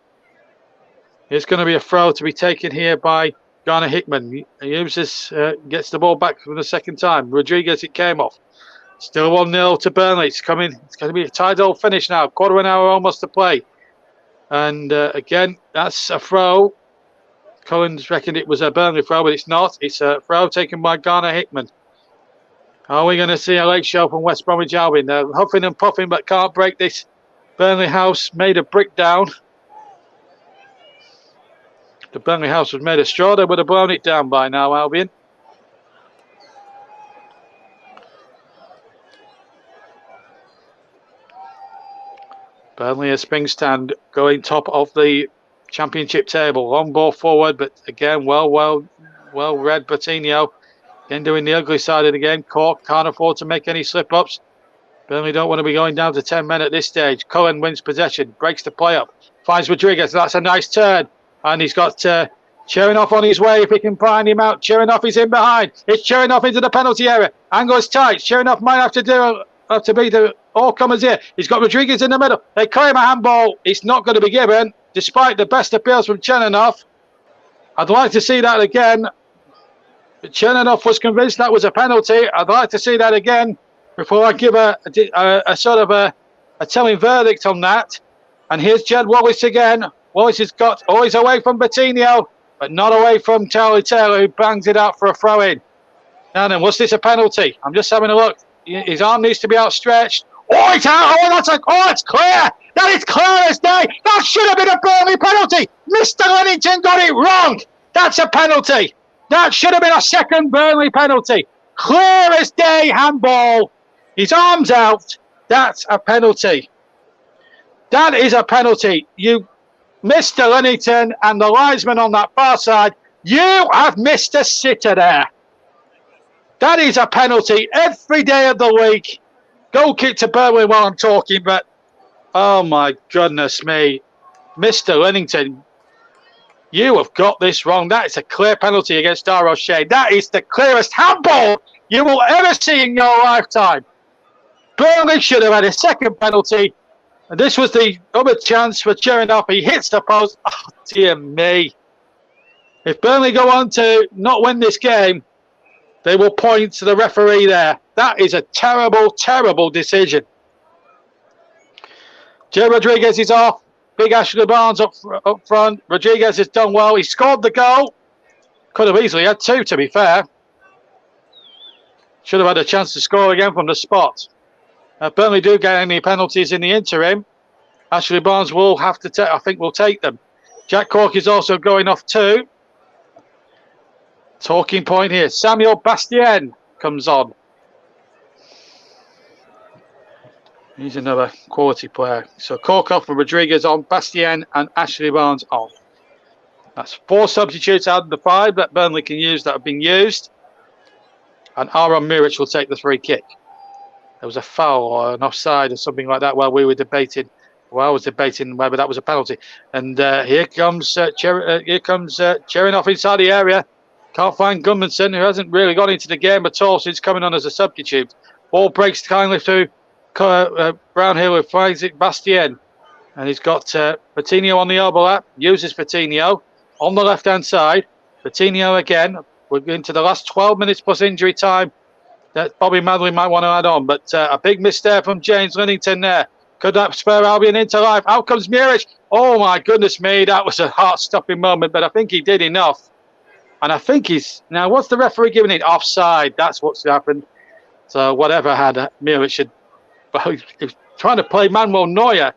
it's going to be a throw to be taken here by Garner Hickman. He uses, gets the ball back for the second time. Rodriguez, it came off. Still 1-0 to Burnley. It's going to be a tight old finish now. Quarter of an hour almost to play. And again, that's a throw. Collins reckoned it was a Burnley throw, but it's not. It's a throw taken by Garner Hickman. Are we going to see a late show from West Bromwich Albion? They're huffing and puffing, but can't break this Burnley house made of brick down. If the Burnley house was made of straw, they would have blown it down by now, Albion. Burnley a spring stand, going top of the Championship table. Long ball forward, but again, well read. Bertinho again doing the ugly side of the game. Cork can't afford to make any slip-ups. Burnley don't want to be going down to 10 men at this stage. Cullen wins possession, breaks the play up, finds Rodriguez. That's a nice turn. And he's got Chernoff on his way if he can find him out. Chernoff is in behind. It's Chernoff into the penalty area. Angle is tight. Chernoff might have to be the all-comers here. He's got Rodriguez in the middle. They claim a handball. It's not going to be given, despite the best appeals from Chernoff. I'd like to see that again. But Chernoff was convinced that was a penalty. I'd like to see that again before I give a sort of a telling verdict on that. And here's Jed Wallace again. Wallace has got always away from Bertinho, but not away from Charlie Taylor, who bangs it out for a throw-in. Now then, was this a penalty? I'm just having a look. His arm needs to be outstretched. Oh, it's out. It's clear. That is clear as day. That should have been a Burnley penalty. Mr. Lennington got it wrong. That's a penalty. That should have been a second Burnley penalty. Clear as day handball. His arm's out. That's a penalty. That is a penalty. You, Mr. Lennington and the linesman on that far side, you have missed a sitter there. That is a penalty every day of the week. Goal kick to Burnley while I'm talking, but oh my goodness me. Mr. Lennington, you have got this wrong. That is a clear penalty against Dar O'Shea. That is the clearest handball you will ever see in your lifetime. Burnley should have had a second penalty. And this was the other chance for Chernoff. He hits the post. Oh, dear me. If Burnley go on to not win this game, they will point to the referee there. That is a terrible, terrible decision. Joe Rodriguez is off. Big Ashley Barnes up front. Rodriguez has done well. He scored the goal. Could have easily had two, to be fair. Should have had a chance to score again from the spot. Burnley do get any penalties in the interim. Ashley Barnes will have to take, I think will take them. Jack Cork is also going off too. Talking point here. Samuel Bastien comes on. He's another quality player. So Cork off and Rodriguez on, Bastien and Ashley Barnes on. That's 4 substitutes out of the 5 that Burnley can use that have been used. And Aaron Muric will take the free kick. There was a foul or an offside or something like that while we were debating. Well, I was debating whether that was a penalty. And here comes Chernoff inside the area. Can't find Gunnarsson, who hasn't really got into the game at all since coming on as a substitute. Ball breaks kindly through Brownhill, who finds it Bastien. And he's got Bertinho on the overlap. Uses Bertinho on the left-hand side. Bertinho again. We're into the last 12 minutes plus injury time that Bobby Madley might want to add on. But a big miss there from James Lennington there. Could that spur Albion into life? Out comes Muric. Oh, my goodness me. That was a heart-stopping moment, but I think he did enough. And I think he's... Now, what's the referee giving it? Offside. That's what's happened. So whatever had Muric should... He's trying to play Manuel Neuer.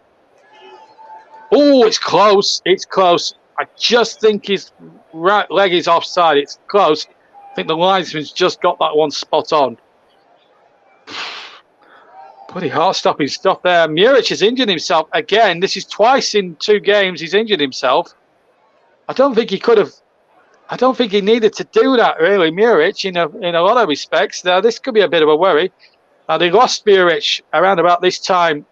Oh, it's close. It's close. I just think his right leg is offside. It's close. I think the linesman's just got that one spot on. Pretty heart-stopping stuff there. Muric has injured himself again. This is twice in 2 games he's injured himself. I don't think he could have... I don't think he needed to do that, really, Muric, in a lot of respects. Now, this could be a bit of a worry. They lost Muric around about this time,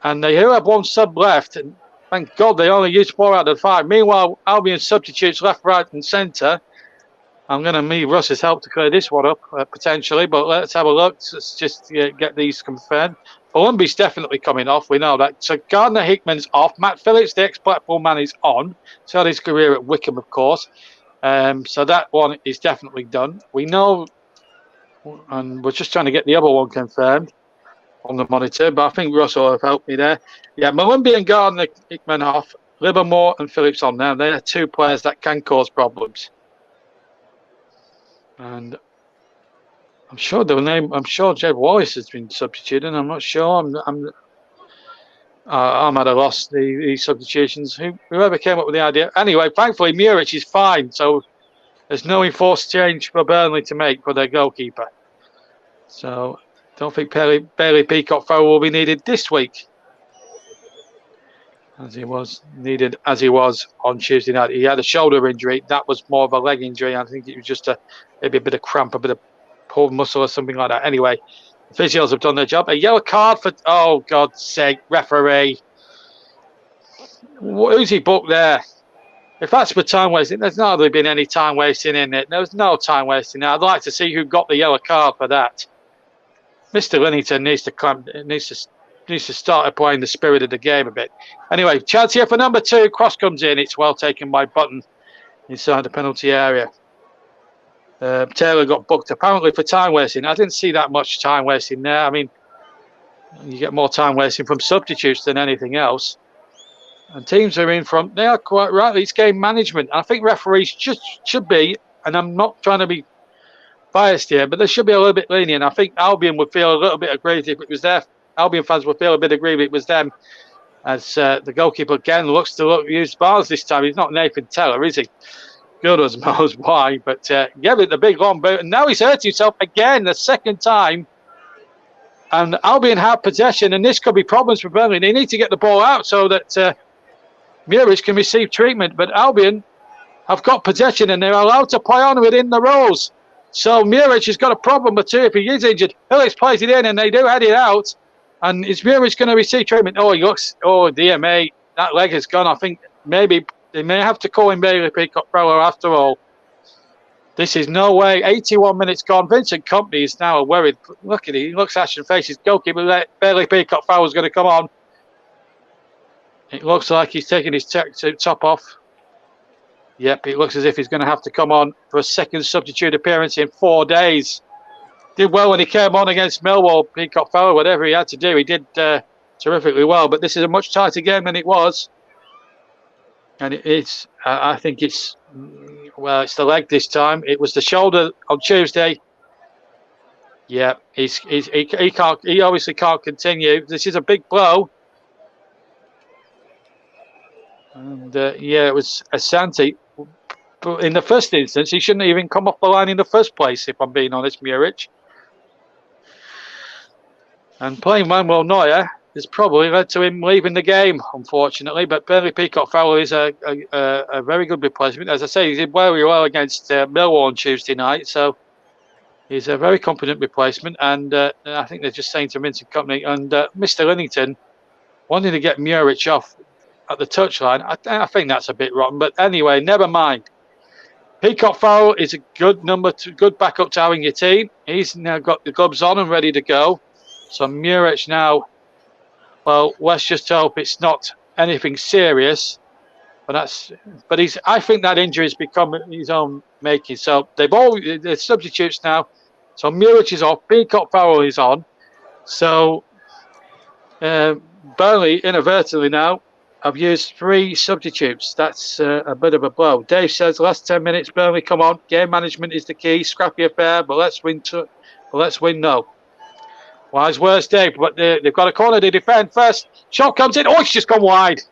and they do have 1 sub left, and thank God they only used 4 out of 5. Meanwhile, Albion substitutes left, right, and centre. I'm going to need Russ's help to clear this one up, potentially, but let's have a look. Let's just get these confirmed. Columbi's definitely coming off, we know that. So Gardner Hickman's off. Matt Phillips, the ex-Blackpool man, is on. Started his career at Wickham, of course. So that one is definitely done. We know, and we're just trying to get the other one confirmed on the monitor, but I think Russ will have helped me there. Yeah, Malumbi and Gardner Hickman off. Livermore and Phillips on now. They're two players that can cause problems. And I'm sure Jed Wallace has been substituted. I'm not sure. I'm at a loss. The substitutions. Whoever came up with the idea. Anyway, thankfully Muric is fine, so there's no enforced change for Burnley to make for their goalkeeper. So don't think Bailey Peacock-Farrell will be needed this week, as he was on Tuesday night. He had a shoulder injury. That was more of a leg injury. I think it was just maybe a bit of cramp, a bit of pulled muscle or something like that. Anyway, the physios have done their job. A yellow card for, oh, God's sake, referee. Who's he booked there? If that's for time wasting, there's not really been any time wasting in it. There's no time wasting. I'd like to see who got the yellow card for that. Mr. Linnington needs to start applying the spirit of the game a bit. Anyway, chance here for number 2. Cross comes in. It's well taken by Button inside the penalty area. Taylor got booked apparently for time wasting. I didn't see that much time wasting there. I mean, you get more time wasting from substitutes than anything else. And teams are in front. They are quite right. It's game management. I think referees should be, and I'm not trying to be biased here, but they should be a little bit lenient. I think Albion would feel a little bit aggrieved if it was their Albion fans would feel a bit aggrieved if it was them, as the goalkeeper again looks to use Barnes this time. He's not Nathan Teller, is he? Goodness knows why, but gave it the big long boot, and now he's hurt himself again the second time. And Albion have possession, and this could be problems for Burnley. They need to get the ball out so that Muric can receive treatment, but Albion have got possession and they're allowed to play on within the roles. So Muric has got a problem with 2 if he is injured. Phillips plays it in and they do head it out. And is Muric going to receive treatment? Oh, he looks, oh dear me, that leg is gone. I think maybe they may have to call in Bailey Peacock-Farrell after all. This is no way. 81 minutes gone. Vincent Kompany is now worried. Look at it. He looks ashen face. His goalkeeper, Bailey Peacock-Farrell, is going to come on. It looks like he's taking his top off. Yep, it looks as if he's going to have to come on for a second substitute appearance in 4 days. Did well when he came on against Millwall. Peacock-Farrell, whatever he had to do, he did terrifically well. But this is a much tighter game than it was. And I think it's the leg this time. It was the shoulder on Tuesday. Yeah, he obviously can't continue. This is a big blow. And yeah, it was Asante. But in the first instance, he shouldn't even come off the line in the first place, if I'm being honest, Muric. And playing Manuel Neuer has probably led to him leaving the game, unfortunately. But Bailey Peacock-Farrell is a very good replacement. As I say, he did very well against Millwall on Tuesday night. So he's a very competent replacement. And I think they're just saying to Vincent Kompany and Mr. Linnington wanting to get Muric off at the touchline. I think that's a bit rotten. But anyway, never mind. Peacock-Farrell is a good good backup to having your team. He's now got the gloves on and ready to go. So Muric now, well, let's just hope it's not anything serious. But I think that injury has become his own making. So they're substitutes now. So Muric is off. Peacock-Farrell is on. So Burnley inadvertently now have used 3 substitutes. That's a bit of a blow. Dave says last 10 minutes, Burnley, come on. Game management is the key. Scrappy affair, but let's win. No. Wise words, Dave. But they've got a corner to defend first. Shot comes in. Oh, it's just gone wide.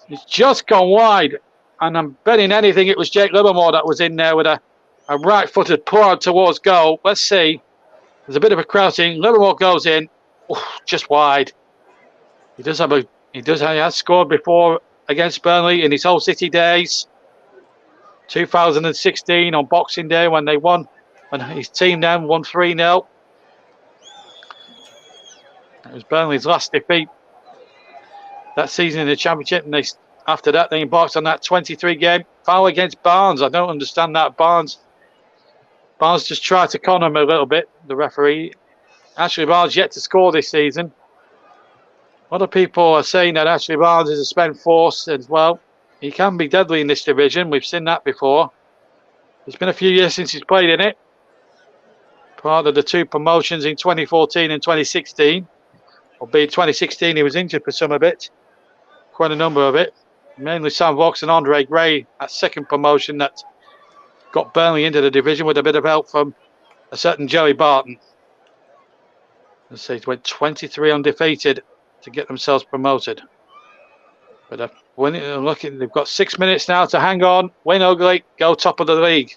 It's just gone wide. And I'm betting anything it was Jake Livermore that was in there with a right-footed prod towards goal. Let's see. There's a bit of a crowding. Livermore goes in. Oh, just wide. He has scored before against Burnley in his whole City days. 2016 on Boxing Day when they won, when his team then won 3-0. It was Burnley's last defeat that season in the Championship, and after that they embarked on that 23-game foul against Barnes. I don't understand that. Barnes just tried to con him a little bit, the referee. Ashley Barnes yet to score this season. A lot of people are saying that Ashley Barnes is a spent force as well. He can be deadly in this division. We've seen that before. It's been a few years since he's played in it. Part of the 2 promotions in 2014 and 2016. Albeit 2016 he was injured for some of it. quite a number of it. Mainly Sam Vokes and Andre Gray, that second promotion that got Burnley into the division with a bit of help from a certain Jerry Barton. Let's say it went 23 undefeated to get themselves promoted. But looking, they've got 6 minutes now to hang on, win ugly, go top of the league.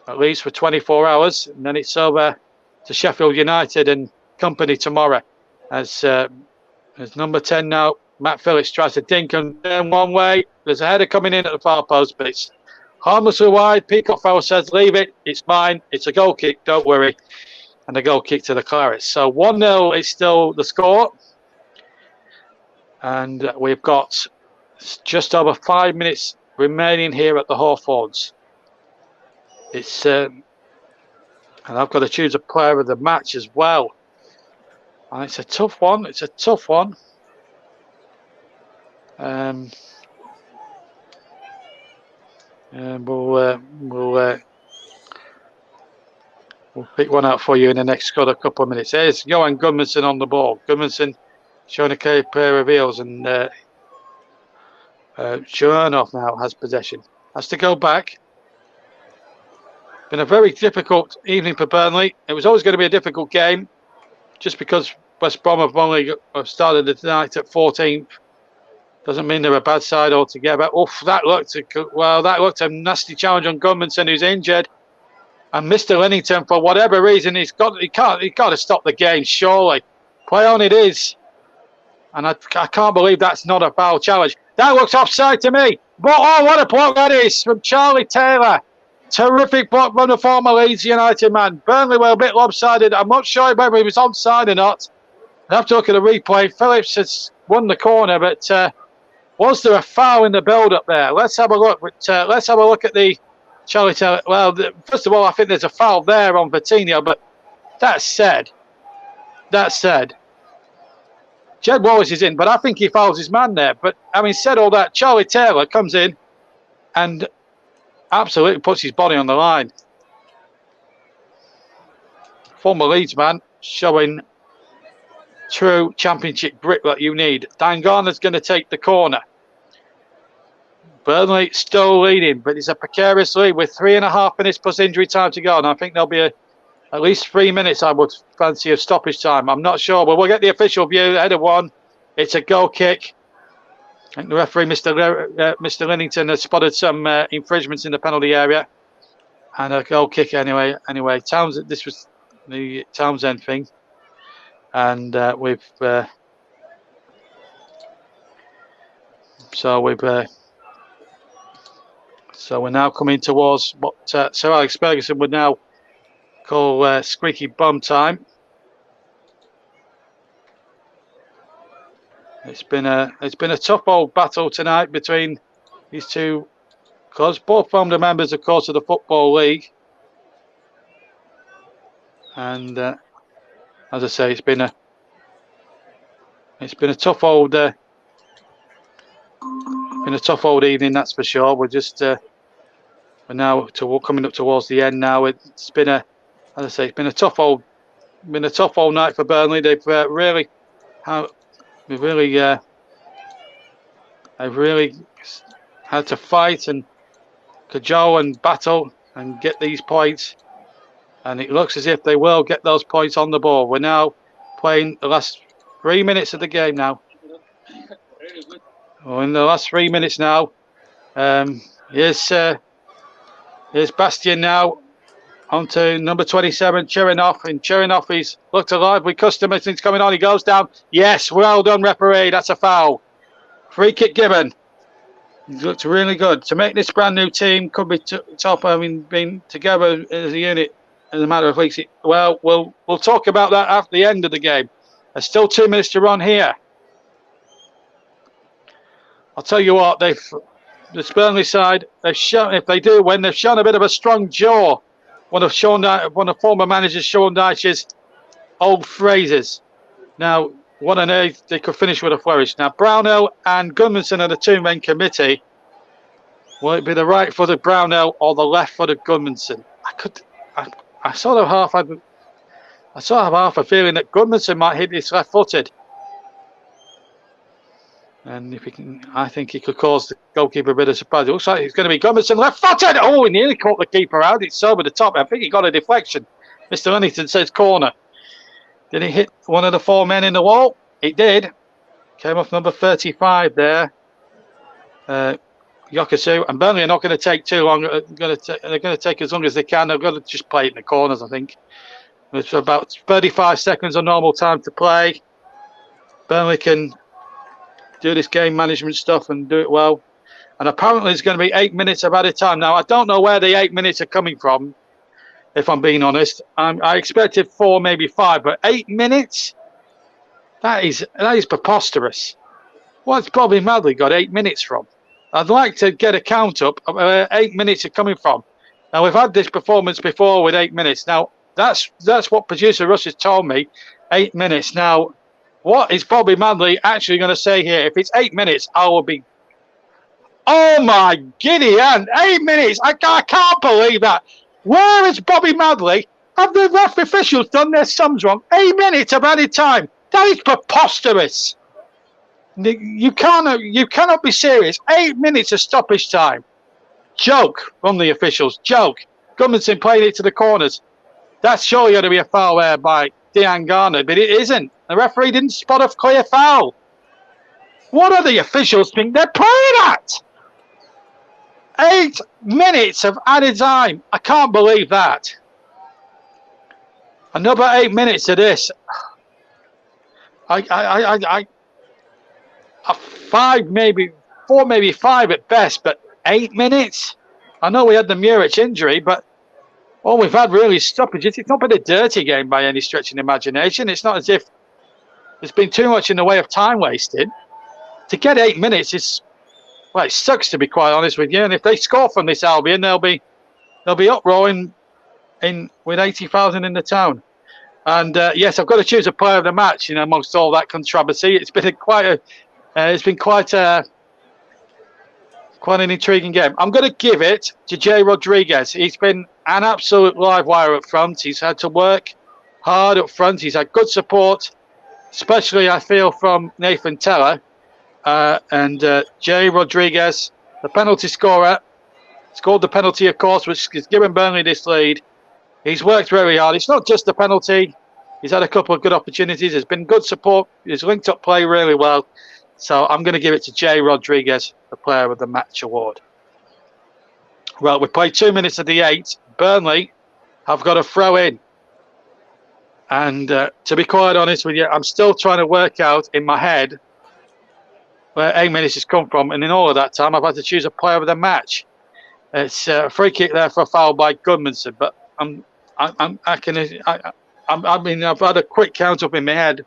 At least for 24 hours, and then it's over to Sheffield United and company tomorrow. As number 10 now, Matt Phillips tries to dink and turn one way. There's a header coming in at the far post, but it's harmlessly wide. Peacock Farrell says, leave it, it's mine, it's a goal kick, don't worry. And a goal kick to the Clarets. So 1-0 is still the score. And we've got just over 5 minutes remaining here at the Hawthorns. It's and I've got to choose a player of the match as well. And it's a tough one. It's a tough one. We'll pick one out for you in the next couple of minutes. Here's Johan Gudmundsson on the ball. Gudmundsson showing a clear pair of heels, and Chernoff now has possession. Has to go back. Been a very difficult evening for Burnley. It was always going to be a difficult game, just because West Brom have only started the night at 14th. Doesn't mean they're a bad side altogether. Oof, that looked a nasty challenge on Gudmundsson, who's injured. And Mr. Lennington, for whatever reason, he can't to stop the game, surely. Play on it is. And I can't believe that's not a foul challenge. That looks offside to me. But oh, what a block that is from Charlie Taylor. Terrific block from the former Leeds United man. Burnley were a bit lopsided. I'm not sure whether he was onside or not. I have to look at the replay. Phillips has won the corner, but was there a foul in the build-up there? Let's have a look. But let's have a look at the Charlie Taylor. Well, first of all, I think there's a foul there on Vitinho. But that said, Jed Wallace is in, but I think he fouls his man there. But having said all that, Charlie Taylor comes in and absolutely puts his body on the line. Former Leeds man showing true championship grit that you need. Dan Garner's going to take the corner. Burnley still leading, but it's a precarious lead with 3.5 minutes plus injury time to go. And I think there'll be at least 3 minutes, I would fancy, of stoppage time. I'm not sure, but we'll get the official view. Header one. It's a goal kick. I think the referee, Mr. Lennington, has spotted some infringements in the penalty area. And a goal kick anyway. Townsend, this was the Townsend thing. And so we're now coming towards what Sir Alex Ferguson would now call squeaky bum time. It's been a tough old battle tonight between these two clubs. Both former members, of course, of the Football League. And as I say, it's been a tough old evening, that's for sure. We're just we're now coming up towards the end now. It's been a tough old night for Burnley. They've really had to fight and cajole and battle and get these points. And it looks as if they will get those points on the board. We're now playing the last 3 minutes of the game now. Well, in the last 3 minutes now. Here's Bastian now. On to number 27, Chernoff. And Chernoff, he's looked alive with customer since coming on. He goes down. Yes, well done, referee. That's a foul. Free kick given. He looked really good. To make this brand new team could be tough. I mean, being together as a unit in a matter of weeks. Well, we'll talk about that after the end of the game. There's still 2 minutes to run here. I'll tell you what, the Burnley side, they've shown, if they do win, they've shown a bit of a strong jaw. One of former manager Sean Dyche's old phrases. Now, what on earth, they could finish with a flourish. Now, Brownell and Gudmundsson are the two-man committee. Will it be the right foot of Brownell or the left foot of Gudmundsson? I sort of have half a feeling that Gudmundsson might hit this left-footed. And if he can, I think he could cause the goalkeeper a bit of surprise. It looks like it's going to be Gudmundsson left-footed. Oh, he nearly caught the keeper out. It's over the top. I think he got a deflection. Mr. Huntington says corner. Did he hit one of the 4 men in the wall? It did. Came off number 35 there. Yokosu. And Burnley are not going to take too long. They're going to take as long as they can. They're going to just play it in the corners, I think. It's about 35 seconds of normal time to play. Burnley can do this game management stuff and do it well. And apparently it's going to be 8 minutes of added time. Now, I don't know where the 8 minutes are coming from, if I'm being honest. I expected 4, maybe 5, but 8 minutes? That is preposterous. What's Bobby Madley got 8 minutes from? I'd like to get a count up of where 8 minutes are coming from. Now, we've had this performance before with 8 minutes. Now, that's what producer Russ has told me, 8 minutes. Now, what is Bobby Madley actually going to say here? If it's 8 minutes, I will be... Oh, my giddy aunt. 8 minutes. I can't believe that. Where is Bobby Madley? Have the ref officials done their sums wrong? 8 minutes of added time. That is preposterous. You cannot be serious. 8 minutes of stoppage time. Joke from the officials. Joke. Gudmundsson playing it to the corners. That's surely going to be a foul there by Dean Garner, but it isn't. The referee didn't spot a clear foul. What do the officials think they're playing at? 8 minutes of added time. I can't believe that. Another 8 minutes of this. 5, maybe 4, maybe 5 at best, but 8 minutes? I know we had the Muric injury, but all we've had really is stoppages. It's not been a dirty game by any stretch of the imagination. It's not as if there's been too much in the way of time wasted. To get 8 minutes is, well, it sucks, to be quite honest with you. And if they score from this Albion, they'll be uproar in with 80,000 in the town. And yes, I've got to choose a player of the match. You know, amongst all that controversy, it's been quite an intriguing game. I'm going to give it to Jay Rodriguez. He's been an absolute live wire up front. He's had to work hard up front. He's had good support, especially I feel from Nathan Teller. And Jay Rodriguez, the penalty scorer, scored the penalty, of course, which has given Burnley this lead. He's worked very hard. It's not just the penalty. He's had a couple of good opportunities. There's been good support. He's linked up play really well. So I'm going to give it to Jay Rodriguez, the player of the match award. Well, we played 2 minutes of the 8. Burnley have got a throw in. And to be quite honest with you, I'm still trying to work out in my head where 8 minutes has come from. And in all of that time, I've had to choose a player of the match. It's a free kick there for a foul by Gudmundsson. But I've had a quick count up in my head.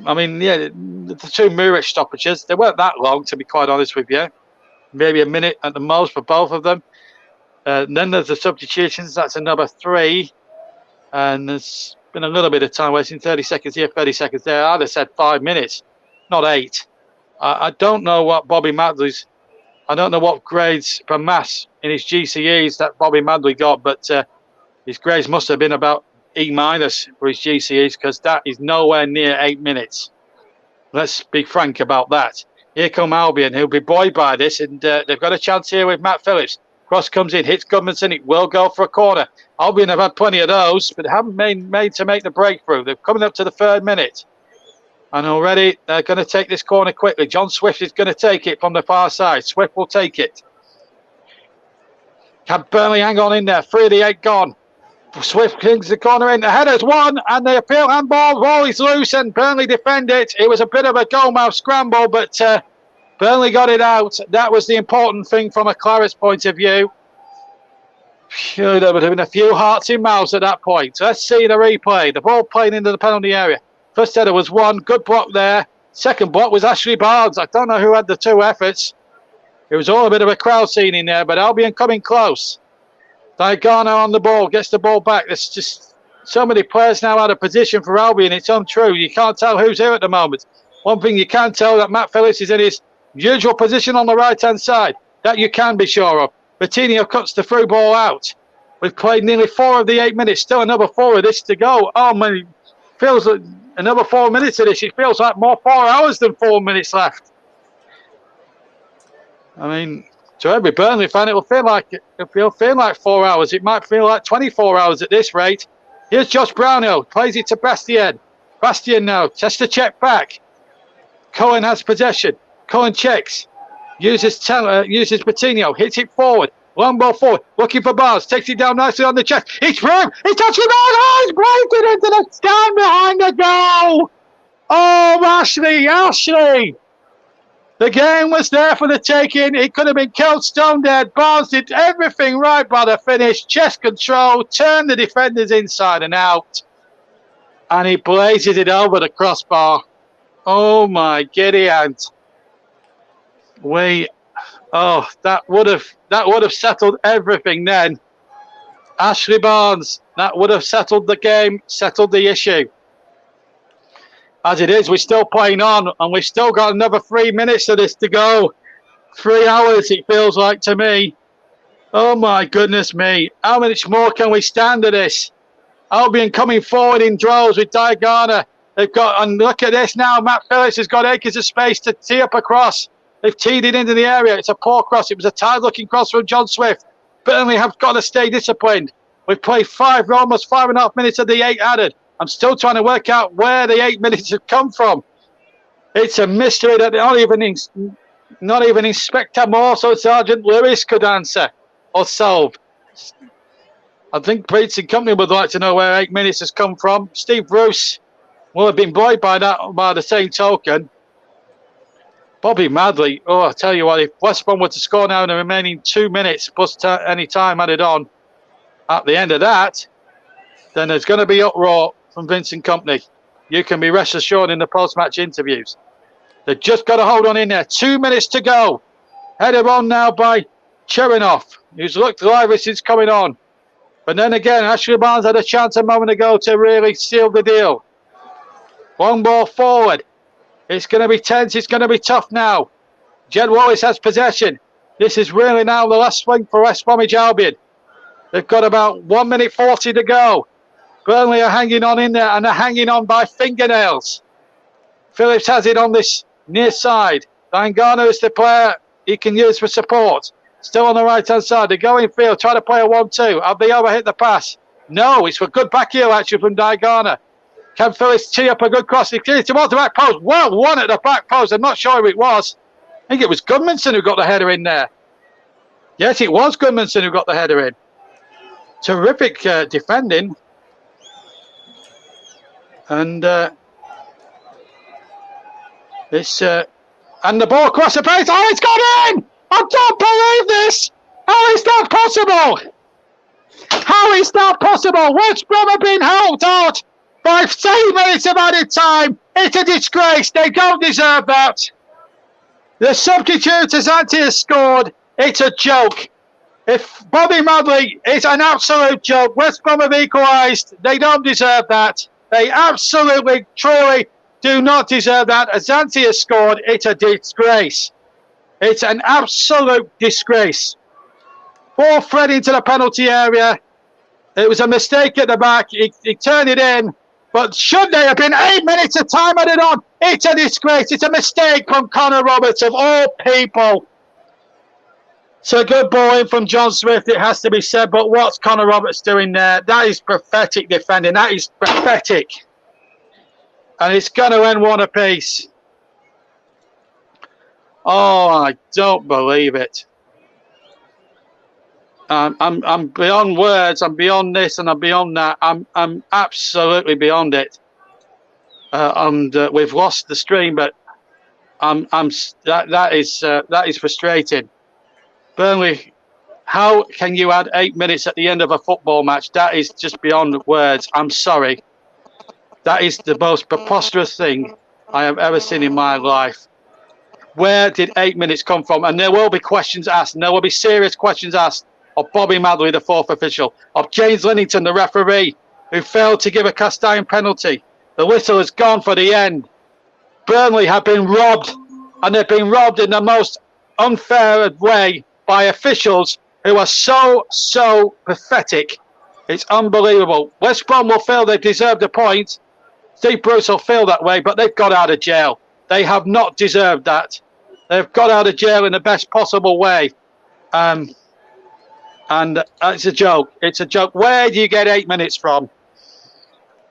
I mean, yeah, the 2 Muric stoppages, they weren't that long, to be quite honest with you. Maybe a minute at the most for both of them. Then there's the substitutions. That's another 3. And there's been a little bit of time wasting, 30 seconds here, 30 seconds there. I'd have said 5 minutes, not 8. I don't know what Bobby Madley's... I don't know what grades per mass in his GCEs that Bobby Madley got, but his grades must have been about E- for his GCEs, because that is nowhere near 8 minutes. Let's be frank about that. Here come Albion, who'll be buoyed by this, and they've got a chance here with Matt Phillips. Cross comes in, hits Gudmundsson, it will go for a corner. Albion have had plenty of those, but haven't made to make the breakthrough. They're coming up to the 3rd minute. And already they're going to take this corner quickly. John Swift is going to take it from the far side. Swift will take it. Can Burnley hang on in there? 3 of the 8 gone. Swift kings the corner in. The header's won, and the appeal handball. Ball is loose, and Burnley defend it. It was a bit of a goalmouth scramble, but Burnley got it out. That was the important thing from a Claret's point of view. Phew, there would have been a few hearts in mouths at that point. So let's see the replay. The ball playing into the penalty area. First header was one. Good block there. Second block was Ashley Barnes. I don't know who had the 2 efforts. It was all a bit of a crowd scene in there, but Albion coming close. Diagana on the ball, gets the ball back. There's just so many players now out of position for Albion. It's untrue. You can't tell who's here at the moment. One thing you can tell, that Matt Phillips is in his usual position on the right-hand side. That you can be sure of. Bertinho cuts the through ball out. We've played nearly 4 of the 8 minutes. Still another 4 of this to go. Oh, man, feels like another 4 minutes of this. It feels like more 4 hours than 4 minutes left. I mean, to every Burnley fan, it'll feel like 4 hours. It might feel like 24 hours at this rate. Here's Josh Brownhill, plays it to Bastien. Bastien now, tests the check back. Cohen has possession. Cohen checks, uses Patino, hits it forward. Long ball forward, looking for Barnes, takes it down nicely on the chest. It's through, he touches it, oh, he's breaking into the stand behind the goal. Oh, Ashley. The game was there for the taking. It could have been killed stone dead. Barnes did everything right by the finish. Chest control, turned the defenders inside and out. And he blazes it over the crossbar. Oh my giddy aunt. That would have settled everything then. Ashley Barnes, that would have settled the game, settled the issue. As it is, we're still playing on, and we've still got another 3 minutes of this to go. 3 hours, it feels like to me. Oh my goodness me. How much more can we stand of this? Albion coming forward in droves with Diagana. And look at this now. Matt Phillips has got acres of space to tee up a cross. They've teed it into the area. It's a poor cross. It was a tired-looking cross from John Swift. Burnley have got to stay disciplined. We've played almost 5.5 minutes of the 8 added. I'm still trying to work out where the 8 minutes have come from. It's a mystery that not even Inspector Morse or Sergeant Lewis could answer or solve. I think Breeds and Company would like to know where 8 minutes has come from. Steve Bruce will have been buoyed by that by the same token. Bobby Madley, I tell you what, if West Brom were to score now in the remaining 2 minutes plus any time added on at the end of that, then there's going to be uproar from Vincent Kompany. You can be rest assured in the post-match interviews. They've just got to hold on in there. 2 minutes to go. Header on now by Cherinoff, who's looked lively since coming on. But then again, Ashley Barnes had a chance a moment ago to really seal the deal. Long ball forward. It's going to be tense. It's going to be tough now. Jed Wallace has possession. This is really now the last swing for West Bromwich Albion. They've got about 1 minute 40 to go. Burnley are hanging on in there, and they're hanging on by fingernails. Phillips has it on this near side. Dangano is the player he can use for support. Still on the right-hand side. They go in field, try to play a 1-2. Have they overhit the pass? No, it's for good back heel actually from Dangana. Can Phillips tee up a good cross? He clears towards the back post. Well, one at the back post. I'm not sure who it was. I think it was Gudmundsson who got the header in there. Yes, it was Gudmundsson who got the header in. Terrific defending. And and the ball across the base. Oh, it's gone in! I don't believe this! How is that possible? How is that possible? West Brom have been helped out by 3 minutes of added time. It's a disgrace. They don't deserve that. The substitute Azanti has scored. It's a joke. If Bobby Madley is an absolute joke, West Brom have equalised. They don't deserve that. They absolutely, truly do not deserve that. Azanti has scored. It's a disgrace. It's an absolute disgrace. Ball thread into the penalty area. It was a mistake at the back. He turned it in. But should there have been 8 minutes of time added on? It's a disgrace. It's a mistake from Connor Roberts, of all people. It's a good ball in from John Swift, it has to be said. But what's Connor Roberts doing there? That is pathetic defending. That is pathetic. And it's going to end one apiece. Oh, I don't believe it. I'm beyond words. I'm beyond this, and I'm beyond that. I'm absolutely beyond it. And we've lost the stream, but that is frustrating. Burnley, how can you add 8 minutes at the end of a football match? That is just beyond words. I'm sorry. That is the most preposterous thing I have ever seen in my life. Where did 8 minutes come from? And there will be questions asked, and there will be serious questions asked of Bobby Madley, the fourth official, of James Linnington, the referee, who failed to give a cast iron penalty. The whistle has gone for the end. Burnley have been robbed, and they've been robbed in the most unfair way by officials who are so pathetic. It's unbelievable. West Brom will feel they deserved a point. Steve Bruce will feel that way, but they've got out of jail. They have not deserved that. They've got out of jail in the best possible way. And it's a joke. It's a joke. Where do you get 8 minutes from?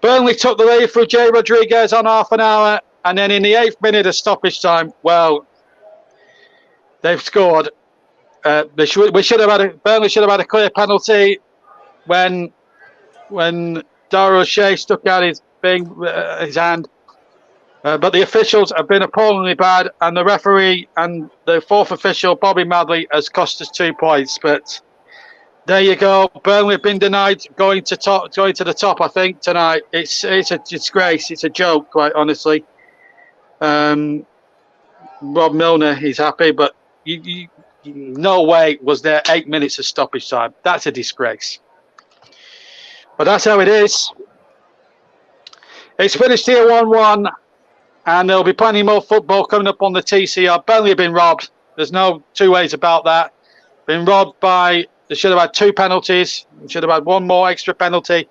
Burnley took the lead through Jay Rodriguez on half an hour. And then in the 8th minute of stoppage time, well, they've scored. Burnley should have had a clear penalty when Dara O'Shea stuck out his hand. But the officials have been appallingly bad, and the referee and the fourth official, Bobby Madley, has cost us 2 points. But there you go. Burnley have been denied going to the top. I think tonight it's a disgrace. It's a joke, quite honestly. Rob Milner, he's happy, but no way was there 8 minutes of stoppage time. That's a disgrace. But that's how it is. It's finished here 1-1. And there'll be plenty more football coming up on the TCR. Burnley have been robbed. There's no two ways about that. Been robbed by... They should have had 2 penalties. They should have had 1 more extra penalty.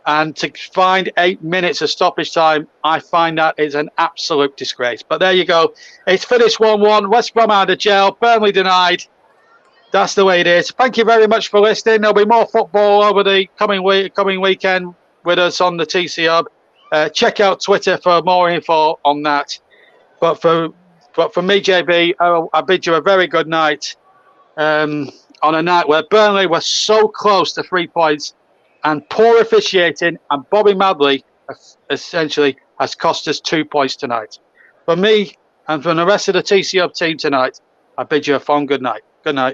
And to find 8 minutes of stoppage time, I find that is an absolute disgrace. But there you go. It's finished 1-1. West Brom out of jail. Burnley denied. That's the way it is. Thank you very much for listening. There'll be more football over the coming weekend with us on the TCR. Check out Twitter for more info on that. But for me, JB, I bid you a very good night on a night where Burnley were so close to 3 points, and poor officiating and Bobby Madley essentially has cost us 2 points tonight. For me and from the rest of the TCR team tonight, I bid you a fond good night. Good night.